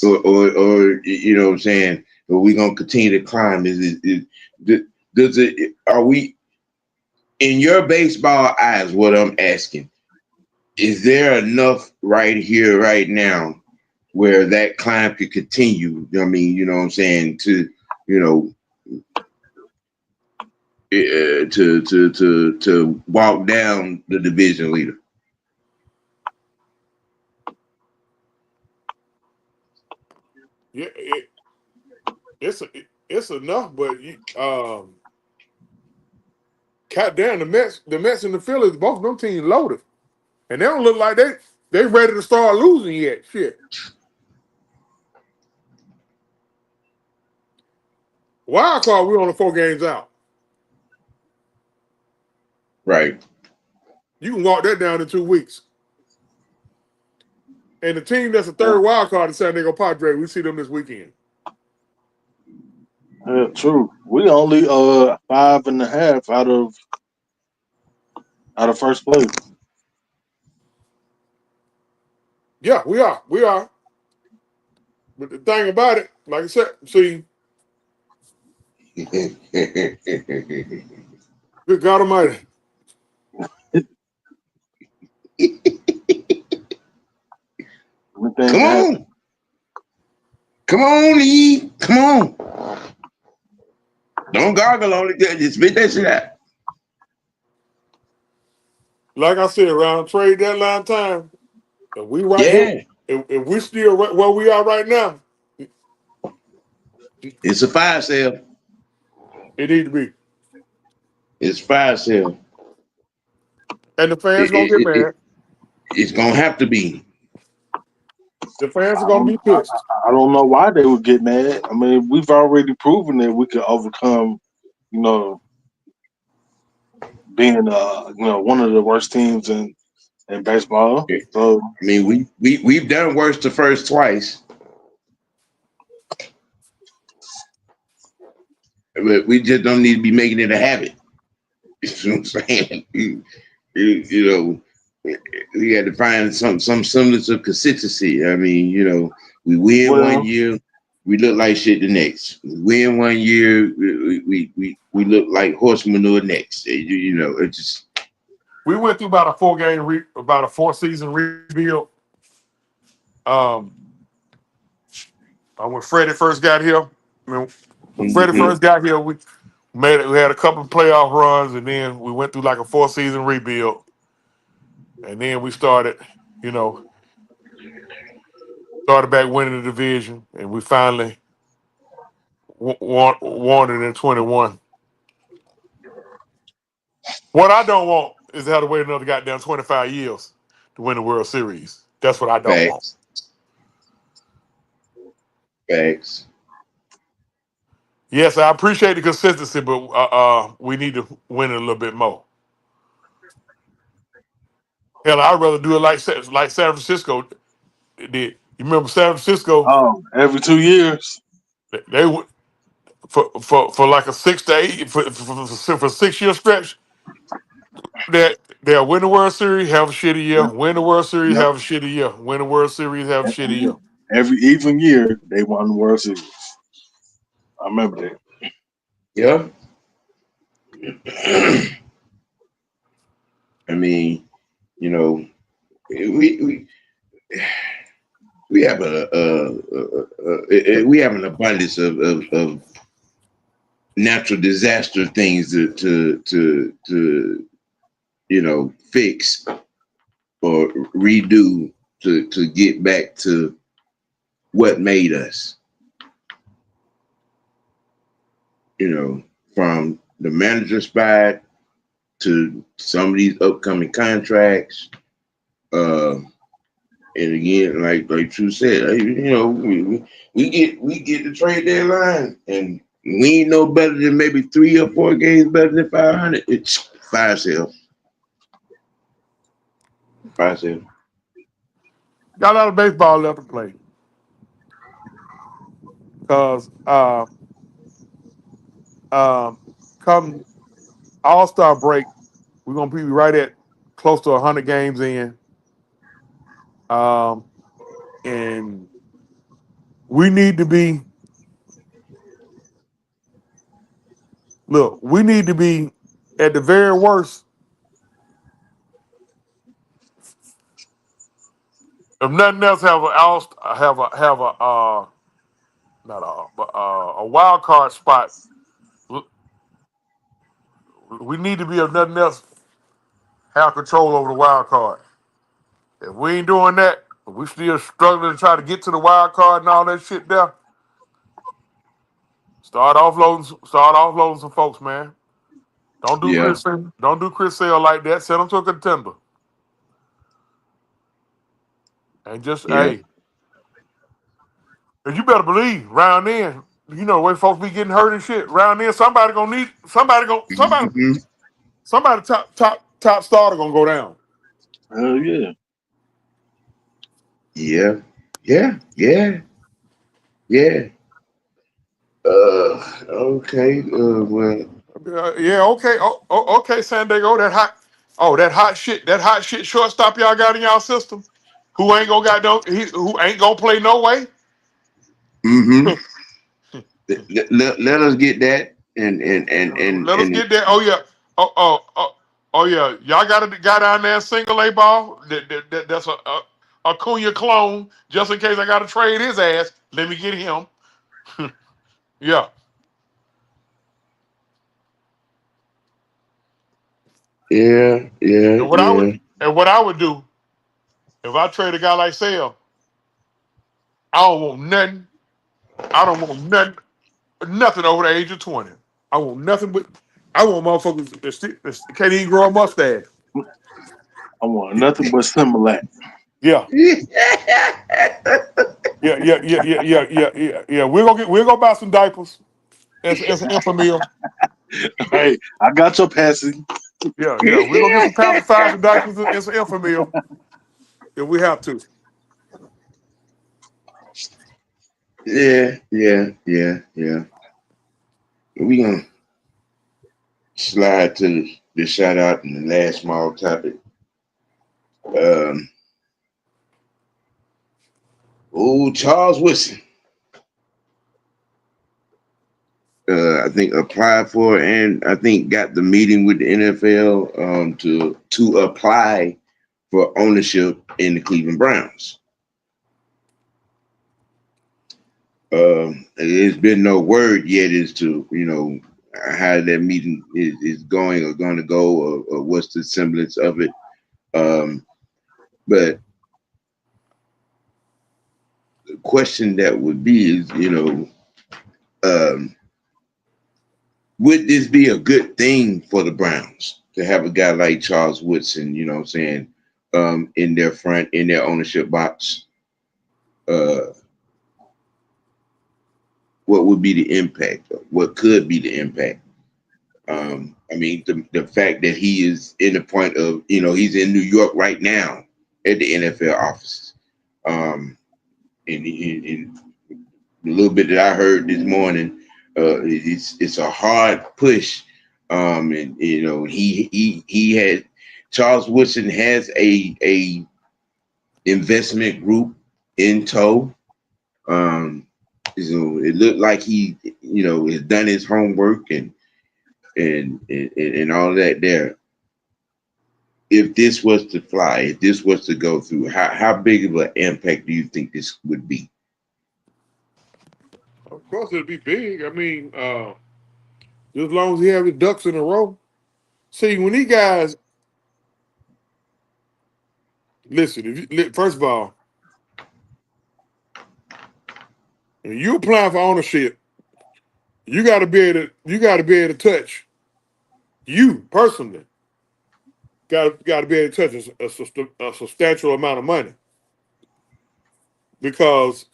or what I'm saying? Are we gonna continue to climb? Does it? Are we in your baseball eyes? What I'm asking is there enough right here, right now, where that climb could continue? I mean, you know what I'm saying? To walk down the division leader. Yeah, it's enough, but goddamn, the Mets and the Phillies, both of them teams loaded, and they don't look like they ready to start losing yet. Shit, wild card, we're only 4 games out. Right. You can walk that down in 2 weeks. And the team that's the third wild card is San Diego Padres. We see them this weekend. Yeah, true. We only 5.5 out of first place. Yeah, we are. We are. But the thing about it, like I said, see, good God Almighty. Everything Come happened. on. Come on, Eve. Come on. Don't gargle on it. Just spit that shit out. Like I said, around trade deadline time, if we right here, Yeah. if we still right where we are right now, It's a fire sale. it need to be. It's a fire sale. And the fans It, gonna it, get it, it, mad. it's going to have to be. The fans are I gonna don't, be pissed. I don't know why they would get mad. I mean, we've already proven that we can overcome, you know, being one of the worst teams in baseball. I So mean, we've done worse the first twice, but we just don't need to be making it a habit. You know what I'm saying? You know, we had to find some semblance of consistency. I mean, we win one well, year, we look like shit the next. We win one year, we look like horse manure next. It just We went through about a 4-season rebuild. Um, when Freddie first got here, when Freddie mhm. first got here, we made it. We had a couple of playoff runs, and then we went through like a 4-season rebuild, and then we you know, started back winning the division, and we finally won it in 21. What I don't want is to have to wait another goddamn 25 years to win the World Series. That's what I don't want. Facts, facts. Yes, I appreciate the consistency, but we need to win it a little bit more. Hell, I'd rather do it like San Francisco did. You remember San Francisco? every 2 years. They would for like a 6 to 8 for 6 year stretch. That they'll win the World Series, have a shitty year. Yep, Win the World Series, yep. have a shitty year. Win the World Series, have a shitty year. Every even year they won the World Series. I remember that. Yeah. I mean, we we have we have an abundance of natural disaster things to fix or redo to get back to what made us. From the manager spot to some of these upcoming contracts. And again, like True said, we get the trade deadline, and we ain't no better than maybe 3 or 4 games better than 500. It's 5 sale. 5 sale. Got a lot of baseball left to play. Because come All-Star break, we're gonna be right at close to 100 games in. And we need to be at the very worst, if nothing else, a wild card spot. We need to be, if nothing else, have control over the wild card. If we ain't doing that, if we still struggling to try to get to the wild card and all that shit there, start offloading some folks, man. Don't do Yeah, Chris Sale like that. Send them to a contender. And just, yeah. hey, and you better believe, round in, the way folks be getting hurt and shit, round in, somebody Hmm. top starter gonna go down. Hell yeah. Yeah, yeah, yeah, yeah. Okay. Well, Yeah, okay. Okay, San Diego, that hot shit shortstop y'all got in y'all system, who ain't gonna who ain't gonna play no way. mm-hmm. Let us get that, Let us and get that. Oh yeah. Oh yeah. Y'all got a guy down there single A ball. That's a Cunha clone. Just in case I got to trade his ass, let me get him. Yeah. yeah, yeah, And yeah. what I would do if I trade a guy like Sale, I don't want nothing. I don't want nothing over the age of 20. I want nothing but I want motherfuckers that can't even grow a mustache. I want nothing but Similac. Yeah. Yeah. We're gonna buy some diapers and some Infamil. Hey, I got your passing. Yeah. We're gonna get some pacifiers and diapers and some Infamil if we have to. Yeah. We gonna slide to the shout out and the last small topic. Charles Woodson. I think applied for and I think got the meeting with the NFL to apply for ownership in the Cleveland Browns. There's been no word yet as to how that meeting is going or going to go or what's the semblance of it. But the question that would be is, would this be a good thing for the Browns to have a guy like Charles Woodson, in their ownership box? What would be the impact? What could be the impact? I mean, the fact that he is in the point of, he's in New York right now at the NFL offices. In the little bit that I heard this morning, it's a hard push. And he had Charles Woodson has a investment group in tow. It looked like he has done his homework and all that there. if this was to fly, if this was to go through, how big of an impact do you think this would be? Of course, it'd be big. I mean, just as long as he have his ducks in a row. See, when these guys listen, if first of all, when you apply for ownership, you got to be able to touch you personally. Got to be able to touch a substantial amount of money because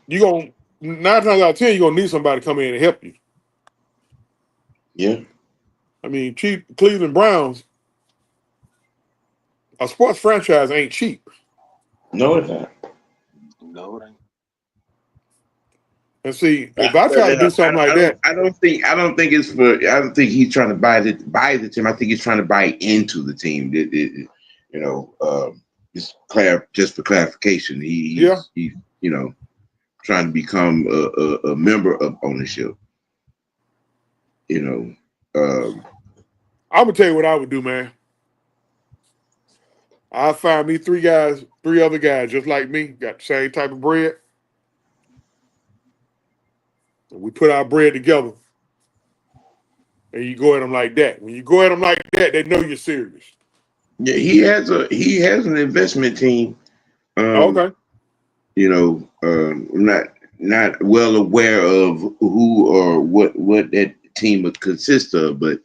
you gonna 9 times out of 10 you're gonna need somebody to come in and help you. Yeah. I mean, cheap Cleveland Browns, a sports franchise ain't cheap. No, it's not. No, it ain't. And see, I, if I try to do something like that, I don't think. I don't think it's for. I don't think he's trying to buy the team. I think he's trying to buy into the team. You know, just for clarification, yeah, he's trying to become a member of ownership. You know, I'm gonna tell you what I would do, man. I find me three other guys just like me, got the same type of bread. And we put our bread together, and you go at them like that. When you go at them like that, they know you're serious. yeah, he has an investment team. Um, Okay. I'm not well aware of who or what that team would consist of, but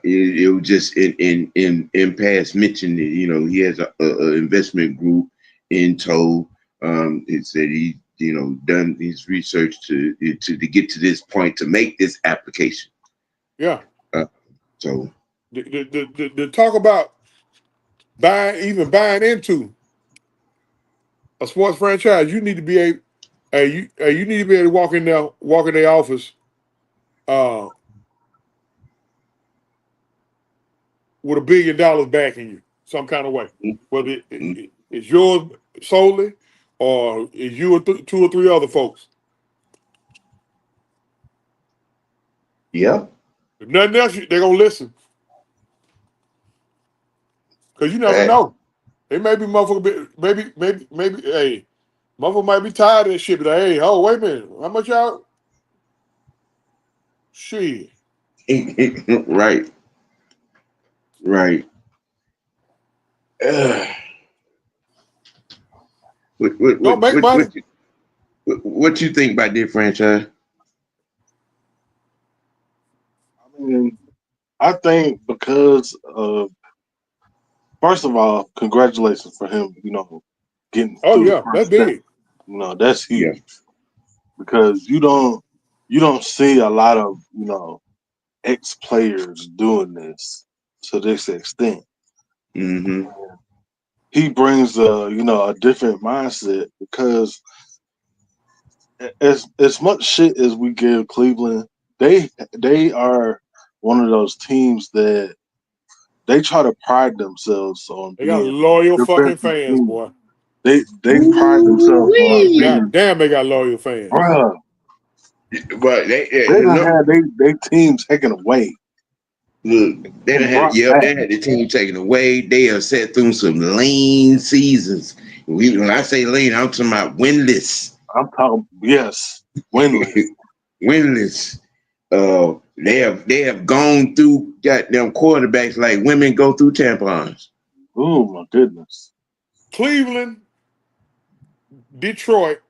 it was just in past mentioned that he has a investment group in tow. It said he done his research to get to this point to make this application. Yeah. Uh, so The talk about buying into a sports franchise, you need to be you need to be able to walk in their office, uh, with $1 billion backing you, some kind of way. Whether it's yours solely, or it's you or two or three other folks. yeah, If nothing else, they're gonna listen because you never uh, know. They may be motherfucker. Maybe. Hey, motherfucker might be tired of this shit. But hey, oh wait a minute, how much y'all? Shit. right, right. Uh, what, what, what, Don't make what, money. what, you, what you think about this franchise? I mean, I think because of first of all, congratulations for him. Getting Oh through the yeah, that's first step. big. That's Yeah. huge because you don't see a lot of ex players doing this to this extent. Mm-hmm. He brings a different mindset because as much shit as we give Cleveland, they are one of those teams that they try to pride themselves on They got being loyal the fucking best fans, team. boy. They pride themselves on Ooh-wee. God being, damn, they got loyal fans. bruh. But They done had they team taken away look, and brought back. they had the team taken away. They have sat through some lean seasons. When I say lean, I'm talking about winless. I'm talking yes, winless. Winless. They have gone through goddamn quarterbacks like women go through tampons. Oh my goodness. Cleveland, Detroit.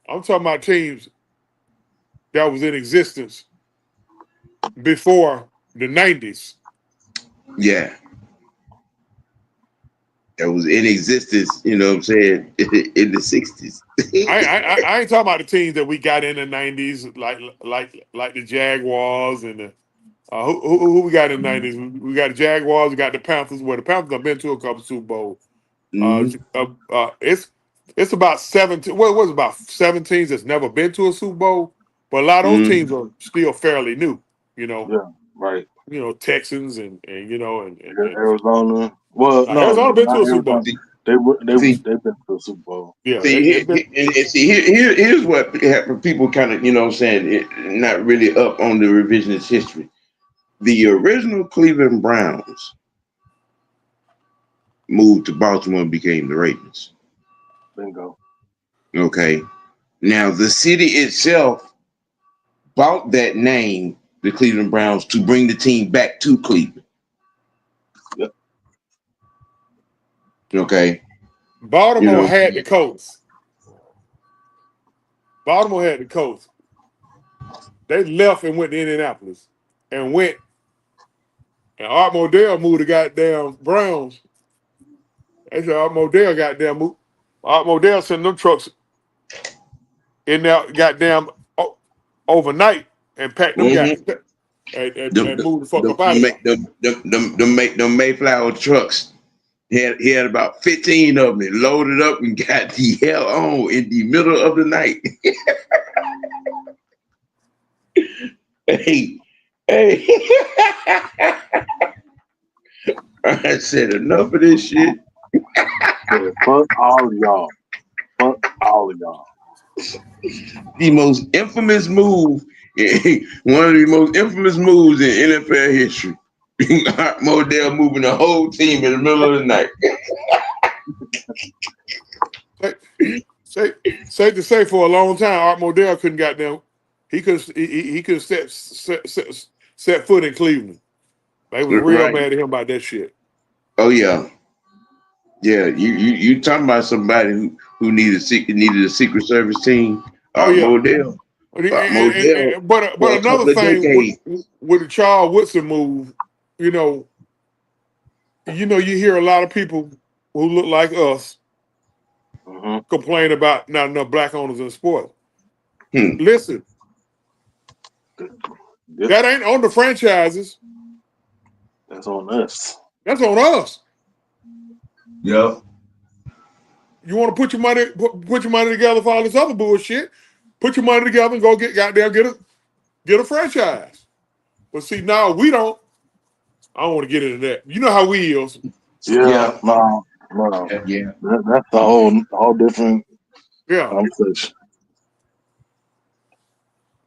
I'm talking about teams that was in existence before the '90s. Yeah, that was in existence. You know what I'm saying in the '60s. I ain't talking about the teams that we got in the '90s, like the Jaguars and the who we got in the '90s. We got the Jaguars. We got the Panthers. Well, the Panthers have been to a couple Super Bowls. Uh, Mm-hmm. it's about 17. Well, it was about 17 that's never been to a Super Bowl, but a lot of those Mm-hmm. teams are still fairly new. You know, Yeah, right. Texans and Arizona. Well, no, Arizona been to not a Super Arizona. Bowl. See, they've been to the Super Bowl. Yeah, Right. see, they've been. here's what happened. People kind of, saying not really up on the revisionist history. The original Cleveland Browns moved to Baltimore and became the Ravens. Bingo. Okay. Now the city itself bought that name, the Cleveland Browns, to bring the team back to Cleveland. Yep. Okay. Baltimore had the coast. Baltimore had the coast. They left and went to Indianapolis and Art Modell moved the goddamn Browns. They said Art Modell goddamn moved. Art Modell sent them trucks in there goddamn overnight and packed them Mm-hmm. guys Them, and moved the fuck up out of there. them Mayflower trucks. He had about 15 of them and loaded up and got the hell on in the middle of the night. Hey. I said enough of this shit. Yeah, fuck all of y'all. Fuck all of y'all. The most infamous move, one of the most infamous moves in NFL history. Art Modell moving the whole team in the middle of the night. Safe to say, for a long time, Art Modell couldn't goddamn. He could set foot in Cleveland. They was real Right. mad at him about that shit. Oh yeah. Yeah, you talking about somebody who needed a Secret Service team? Oh yeah. Modell. Modell But for a another couple of thing decades. with the Charles Woodson move, you hear a lot of people who look like us complain about not enough black owners in sports. Listen, that ain't on the franchises. That's on us. That's on us. Yep. You want to put your money together for all this other bullshit? Put your money together and go get a franchise. But see, now we don't. I don't want to get into that. You know how we is. Yeah. No. Yeah. That's the whole different conversation.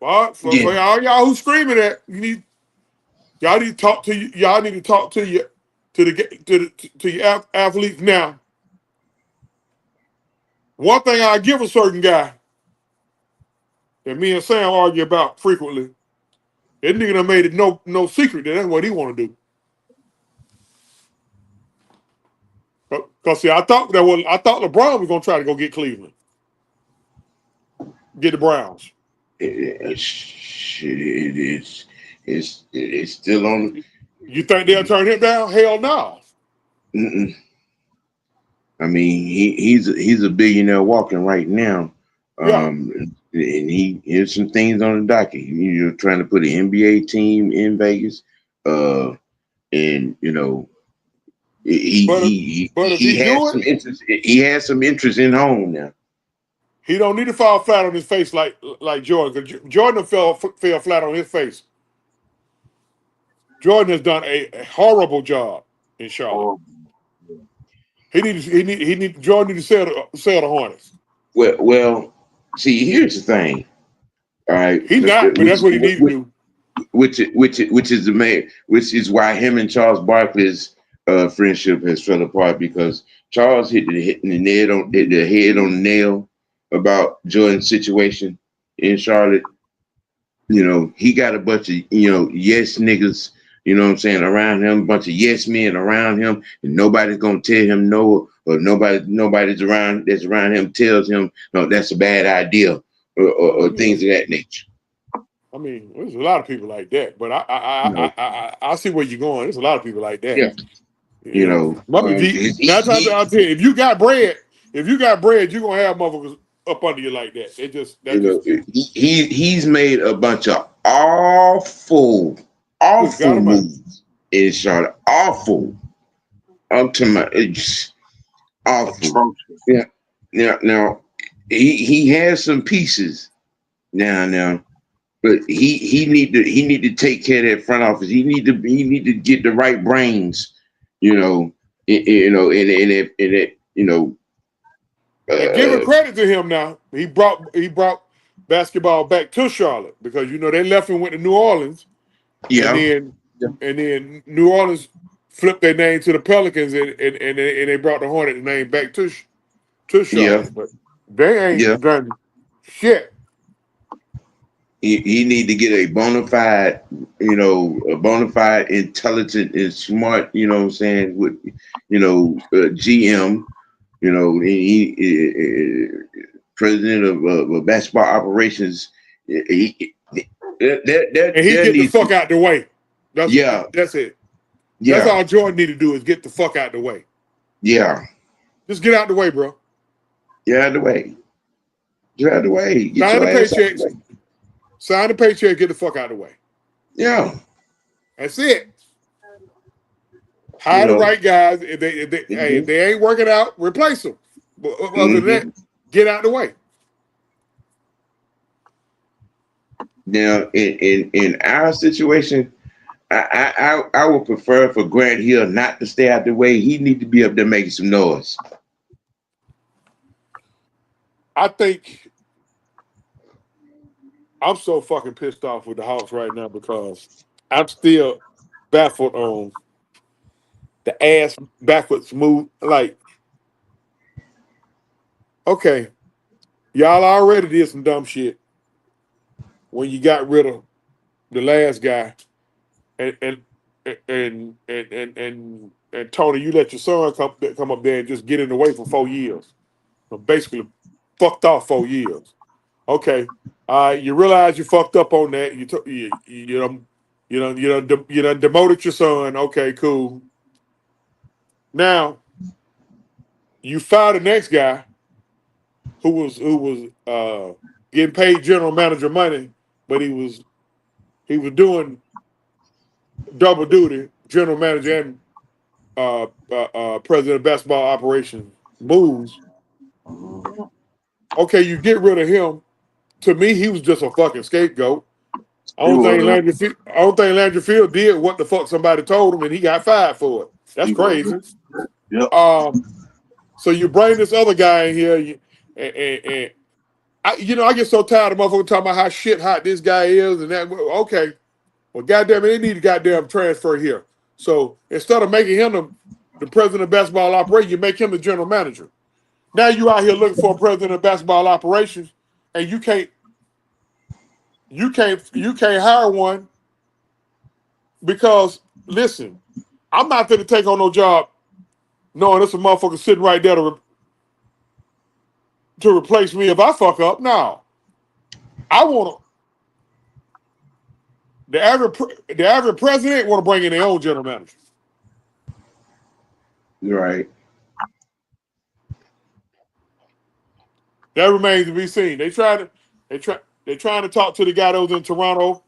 But for all y'all who screaming that, y'all need to talk to your athletes now. One thing I give a certain guy that me and Sam argue about frequently, that nigga done made it no secret that that's what he want to do. Cause see, I thought LeBron was gonna try to go get Cleveland, get the Browns. It's still on. You think they'll turn him down? Hell no. Mm-mm. I mean, he's a billionaire walking right now. And here's some things on the docket. You're trying to put an NBA team in Vegas, and he has some interest. He has some interest in home now. He don't need to fall flat on his face like Jordan. Because Jordan fell flat on his face. Jordan has done a horrible job in Charlotte. Jordan need to sell the Hornets. Well, see, here's the thing. All right, he's not, but that's what he needs to do. Which is why him and Charles Barkley's friendship has fell apart, because Charles hit the head on the nail about Jordan's situation in Charlotte. He got a bunch of yes niggas, you know what I'm saying, around him, a bunch of yes men around him, and nobody's gonna tell him no, or nobody's around him tells him no, that's a bad idea, or things of that nature. I mean, there's a lot of people like that, but I see where you're going. There's a lot of people like that. Yeah. If you got bread, you're gonna have motherfuckers up under you like that. He's made a bunch of awful moves in Charlotte. Awful. Up to my it's awful. Yeah. Now he has some pieces now. But he need to take care of that front office. He need to get the right brains, and you know, And giving credit to him now, he brought basketball back to Charlotte because they left and went to New Orleans, and yeah, then New Orleans flipped their name to the Pelicans, and they brought the Hornet name back to yeah, Charlotte, but they yeah. ain't done shit. He need to get a bona fide, intelligent and smart, what I'm saying, with, GM, president of basketball operations. And he There get the needs fuck out the way. That's yeah, that's it. That's yeah, all Jordan need to do is get the fuck out the way. yeah, Just get out the way, bro. get out of the way. Get out of the way. Get Sign your the ass out of the paychecks. way. Sign the paycheck. Get the fuck out the way. Yeah, That's it. you Hire the know. right guys. If they ain't working out, replace them. But other than that, Mm-hmm. get out the way. Now, in our situation, I would prefer for Grant Hill not to stay out the way. He need to be up there making some noise. I think I'm so fucking pissed off with the Hawks right now because I'm still baffled on the ass backwards move. Like, okay, y'all already did some dumb shit when you got rid of the last guy, and and Tony, you let your son come up there and just get in the way for 4 years. So basically, fucked off 4 years. Okay, you realize you fucked up on that. You done demoted your son. Okay, cool. Now you fire the next guy who was getting paid general manager money, but he was doing double duty, general manager and president of basketball operations moves. Okay, you get rid of him. To me, he was just a fucking scapegoat. I He don't think was. Landry Field did what the fuck somebody told him, and he got fired for it. That's He was. crazy. Yep. So you bring this other guy in here, and I get so tired of motherfuckers talking about how shit hot this guy is, and that. Okay, well, goddamn it, they need to goddamn transfer here. So instead of making him the president of basketball operations, you make him the general manager. Now you out here looking for a president of basketball operations, and you can't hire one because listen, I'm not going to take on no job knowing this a motherfucker sitting right there to replace me if I fuck up. No, I want the average president want to bring in their own general manager. Right. That remains to be seen. They're trying to talk to the guy that was in Toronto,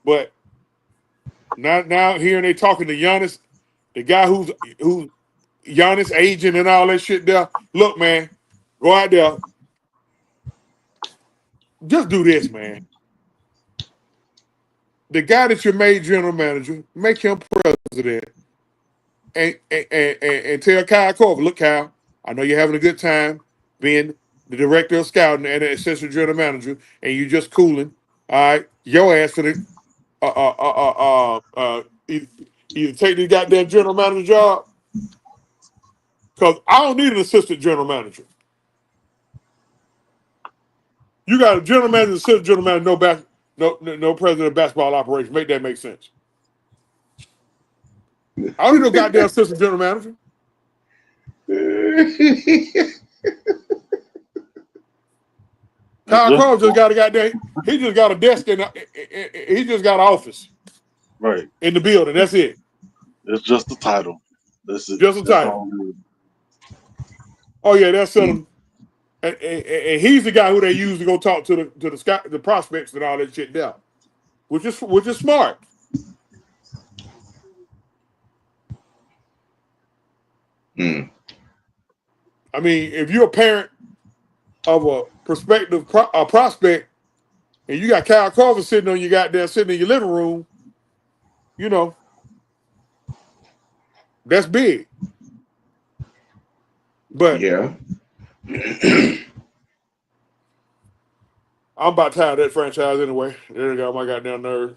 but now hearing they talking to Giannis, the guy who's Giannis agent and all that shit there. Look, man, go out there. Just do this, man. The guy that you made general manager, make him president, and tell Kyle Korver, look, Kyle, I know you're having a good time being the director of scouting and the assistant general manager, and you just cooling. All right, your ass for the either take the goddamn general manager job, because I don't need an assistant general manager. You got a general manager, assistant general manager, no president of basketball operations. Make that make sense. I don't need no goddamn assistant general manager. Kyle Just, Cole just got a goddamn. He just got a desk and he just got an office right. in the building. That's it. It's just the title. That's it. Just a That's title. all it is. Oh yeah, that's him. And he's the guy who they use to go talk to the prospects and all that shit there, which is smart. Mm. I mean, if you're a parent of a prospective prospect, and you got Kyle Korver sitting in your living room, you know, that's big. But Yeah. I'm about tired of that franchise anyway. There you go, my goddamn nerve.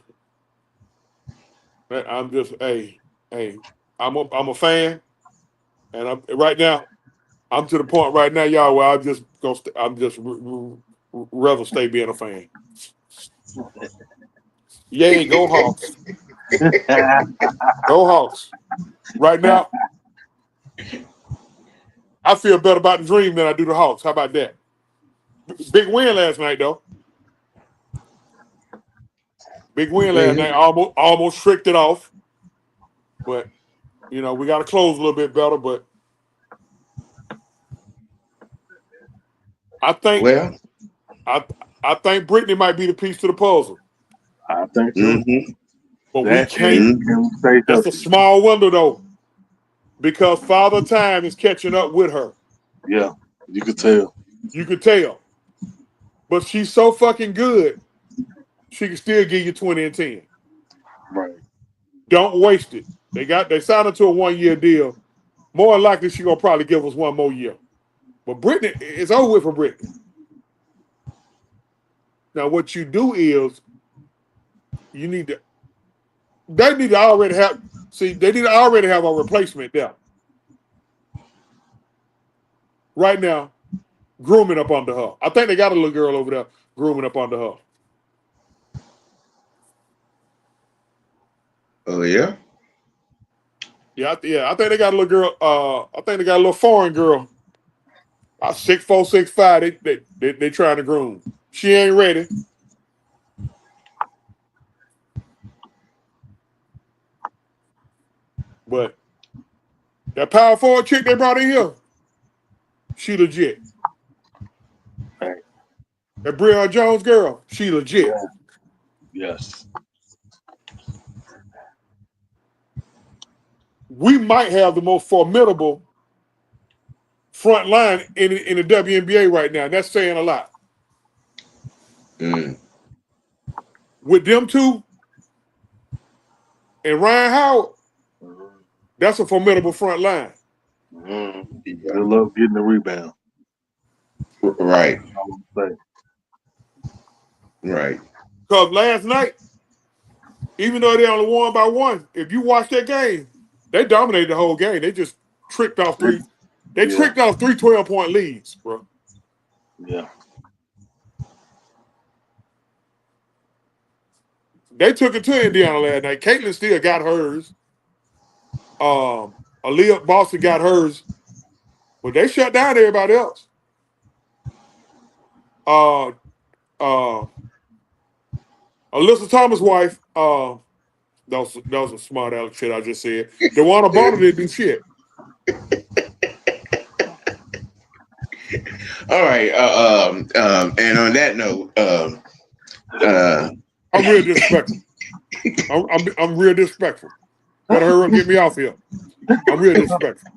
I'm just, hey, I'm a fan, and I'm right now. I'm to the point right now, y'all, where I'm just gonna, I'm just rather stay being a fan. Yay, go Hawks, go Hawks. Right now, I feel better about the Dream than I do the Hawks. How about that? Big win last night, though. Big win last night. Almost tricked it off, but we got to close a little bit better. But I think Well. I I think Brittany might be the piece to the puzzle. I think so. Mm-hmm. But we That can't. and can stay That's a healthy. small window though, because Father Time is catching up with her. Yeah, you could tell. You could tell. But she's so fucking good, she can still give you 20 and 10. Right. Don't waste it. They signed her to a 1-year deal. More than likely, she's gonna probably give us one more year. But Brittany, it's over with for Brittany. Now, what you do is you need to. They need to already have. See, they need to already have a replacement there. Right now, grooming up under her. I think they got a little girl over there grooming up under her. Oh yeah. Yeah. I think they got a little girl. I think they got a little foreign girl. 6'4", 6'5". They trying to groom. She ain't ready. But that power forward chick they brought in here, she legit. Right. That Breonna Jones girl, she legit. Yeah. Yes. We might have the most formidable front line in the WNBA right now. That's saying a lot. Mm. With them two and Ryan Howard, Mm-hmm. that's a formidable front line. Mm-hmm. Yeah. They love getting the rebound. Right. I would say. Right. Because last night, even though they only won by one, if you watch that game, they dominated the whole game. They just tricked off three. They Yeah. tricked off 3 12-point leads, bro. Yeah. They took it to Indiana last night. Caitlin still got hers. Aaliyah Boston got hers, but they shut down everybody else. Uh, uh, Alyssa Thomas' wife. That was a smart aleck shit I just said. DeWanna Bonner didn't do shit. All right. And on that note, I'm real disrespectful. I'm real disrespectful. Better hurry up and get me off here. I'm real disrespectful.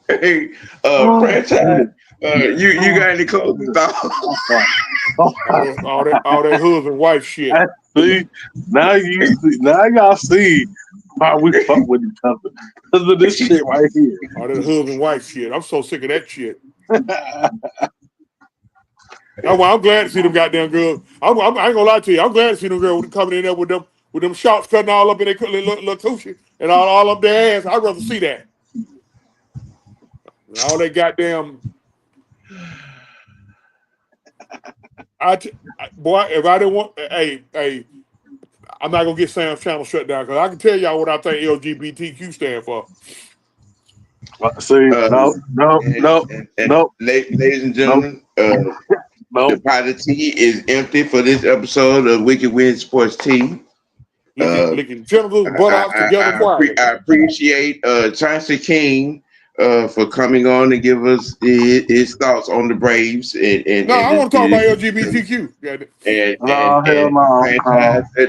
hey, franchise. You got any closing thoughts? All that husband and wife shit. See, now y'all see why we fuck with each other because of this shit right here. All that husband and wife shit. I'm so sick of that shit. That's why I'm glad to see them goddamn girls. I ain't gonna lie to you. I'm glad to see them girls coming in there with them shots cutting all up in their little coochie and all up their ass. I'd rather see that. And all that goddamn. Boy, if I didn't want, hey, I'm not gonna get Sam's channel shut down because I can tell y'all what I think LGBTQ stand for. See, no. Ladies and gentlemen, the pot of tea is empty for this episode of Wicked Win Sports Tea. Licking genitals, buttocks together quietly. I appreciate Chauncey King for coming on and give us his thoughts on the Braves. I want to talk about LGBTQ.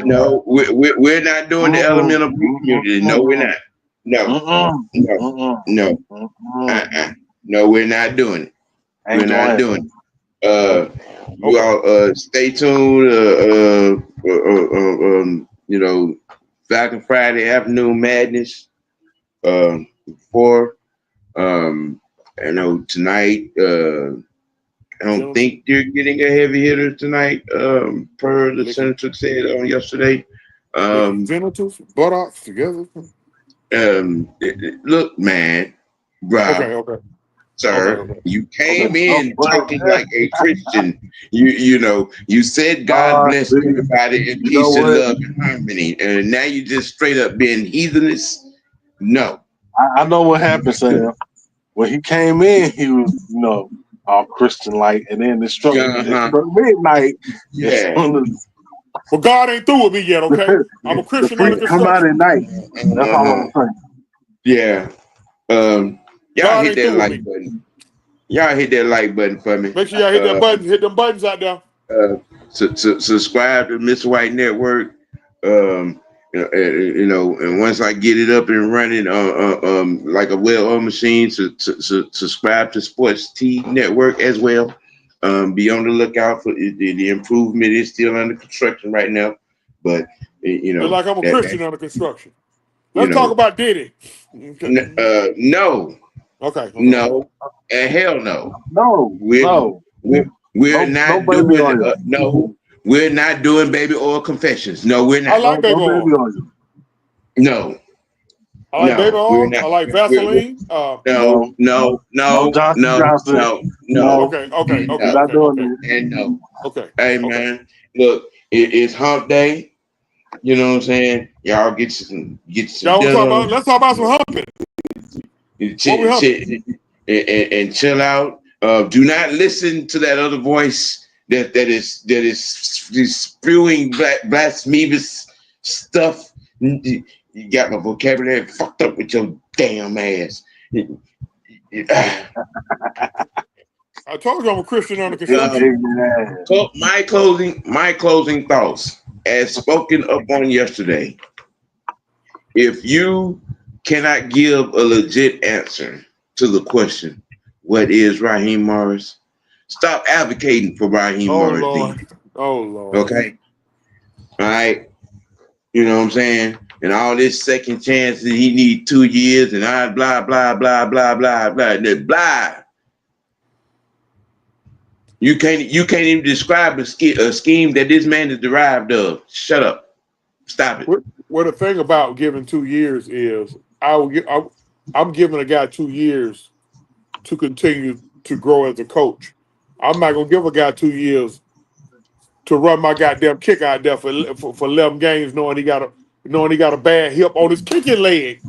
No, we're not doing the elemental community. No, we're not. No. No, we're not doing it. We're not doing it. You all stay tuned. Falcon Friday Afternoon Madness. For I know tonight. I don't think they're getting a heavy hitter tonight. Per the senator said on yesterday. Genitals, buttocks together. Look, man, bruh. Okay. Sir, Okay. you came in talking like a Christian. You said God bless everybody in You know peace and what? love and harmony, and now you just straight up being heathenish. No, I know what happened, Sam. When he came in, he was, all Christian like, and then it struck midnight. yeah. Well, God ain't through with me yet, okay? I'm a The Christian freak under come out construction. at night. That's all I'm saying. Yeah. Y'all God hit ain't that through with like me. button. Y'all hit that like button for me. Make sure y'all hit that button. Hit them buttons out there. Subscribe to Mr. White Network. And once I get it up and running, like a well-oiled machine, subscribe to Sports T Network as well. Be on the lookout for the improvement. Is still under construction right now, but They're like I'm a Christian under construction. Let's talk about Diddy. No. Okay. No, and hell no. No. We're not doing no. We're not doing baby oil confessions. No, we're not. I like baby oil. No. I like baby oil. I like Vaseline. No. Okay. And no. Okay. Hey man, look, it's hump day. You know what I'm saying? Y'all get some dinner. Let's talk about some humping. And chill out. Do not listen to that other voice that is spewing blasphemous stuff. You got my vocabulary fucked up with your damn ass. I told you I'm a Christian under construction. My closing thoughts, as spoken up on yesterday. If you cannot give a legit answer to the question, what is Raheem Morris? Stop advocating for Raheem Morris. Lord. Oh, Lord. Okay? All right? You know what I'm saying? And all this second chances, he need 2 years and blah, blah, blah, blah, blah, blah, blah. You can't even describe a scheme that this man is derived of. Shut up. Stop it. Well, the thing about giving 2 years is I'm giving a guy 2 years to continue to grow as a coach. I'm not gonna give a guy 2 years to run my goddamn kick out there for 11 games, knowing he got a bad hip on his kicking leg.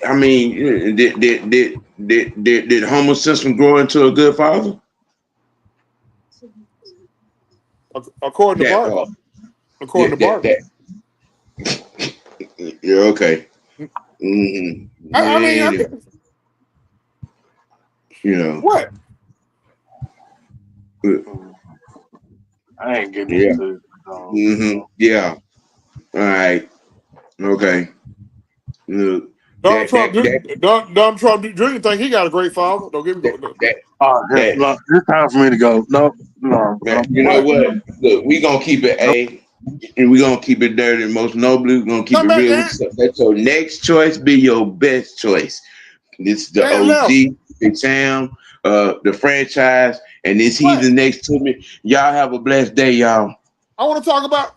I mean, did Homer Simpson grow into a good father? According to Bart. According to Bart. Yeah, okay. Mm-hmm. I mean, what? I ain't getting into it. Mm-hmm. Yeah. All right. Okay. Look. Donald Trump Jr. think he got a great father. Don't get me going. It's time for me to go. No. You know what? Look, we gonna keep it A, and we gonna keep it dirty. Most nobly, we're gonna keep it real. Let your next choice be your best choice. This is the OG, Big Sam, the franchise, and this heathen next to me. Y'all have a blessed day, y'all. I want to talk about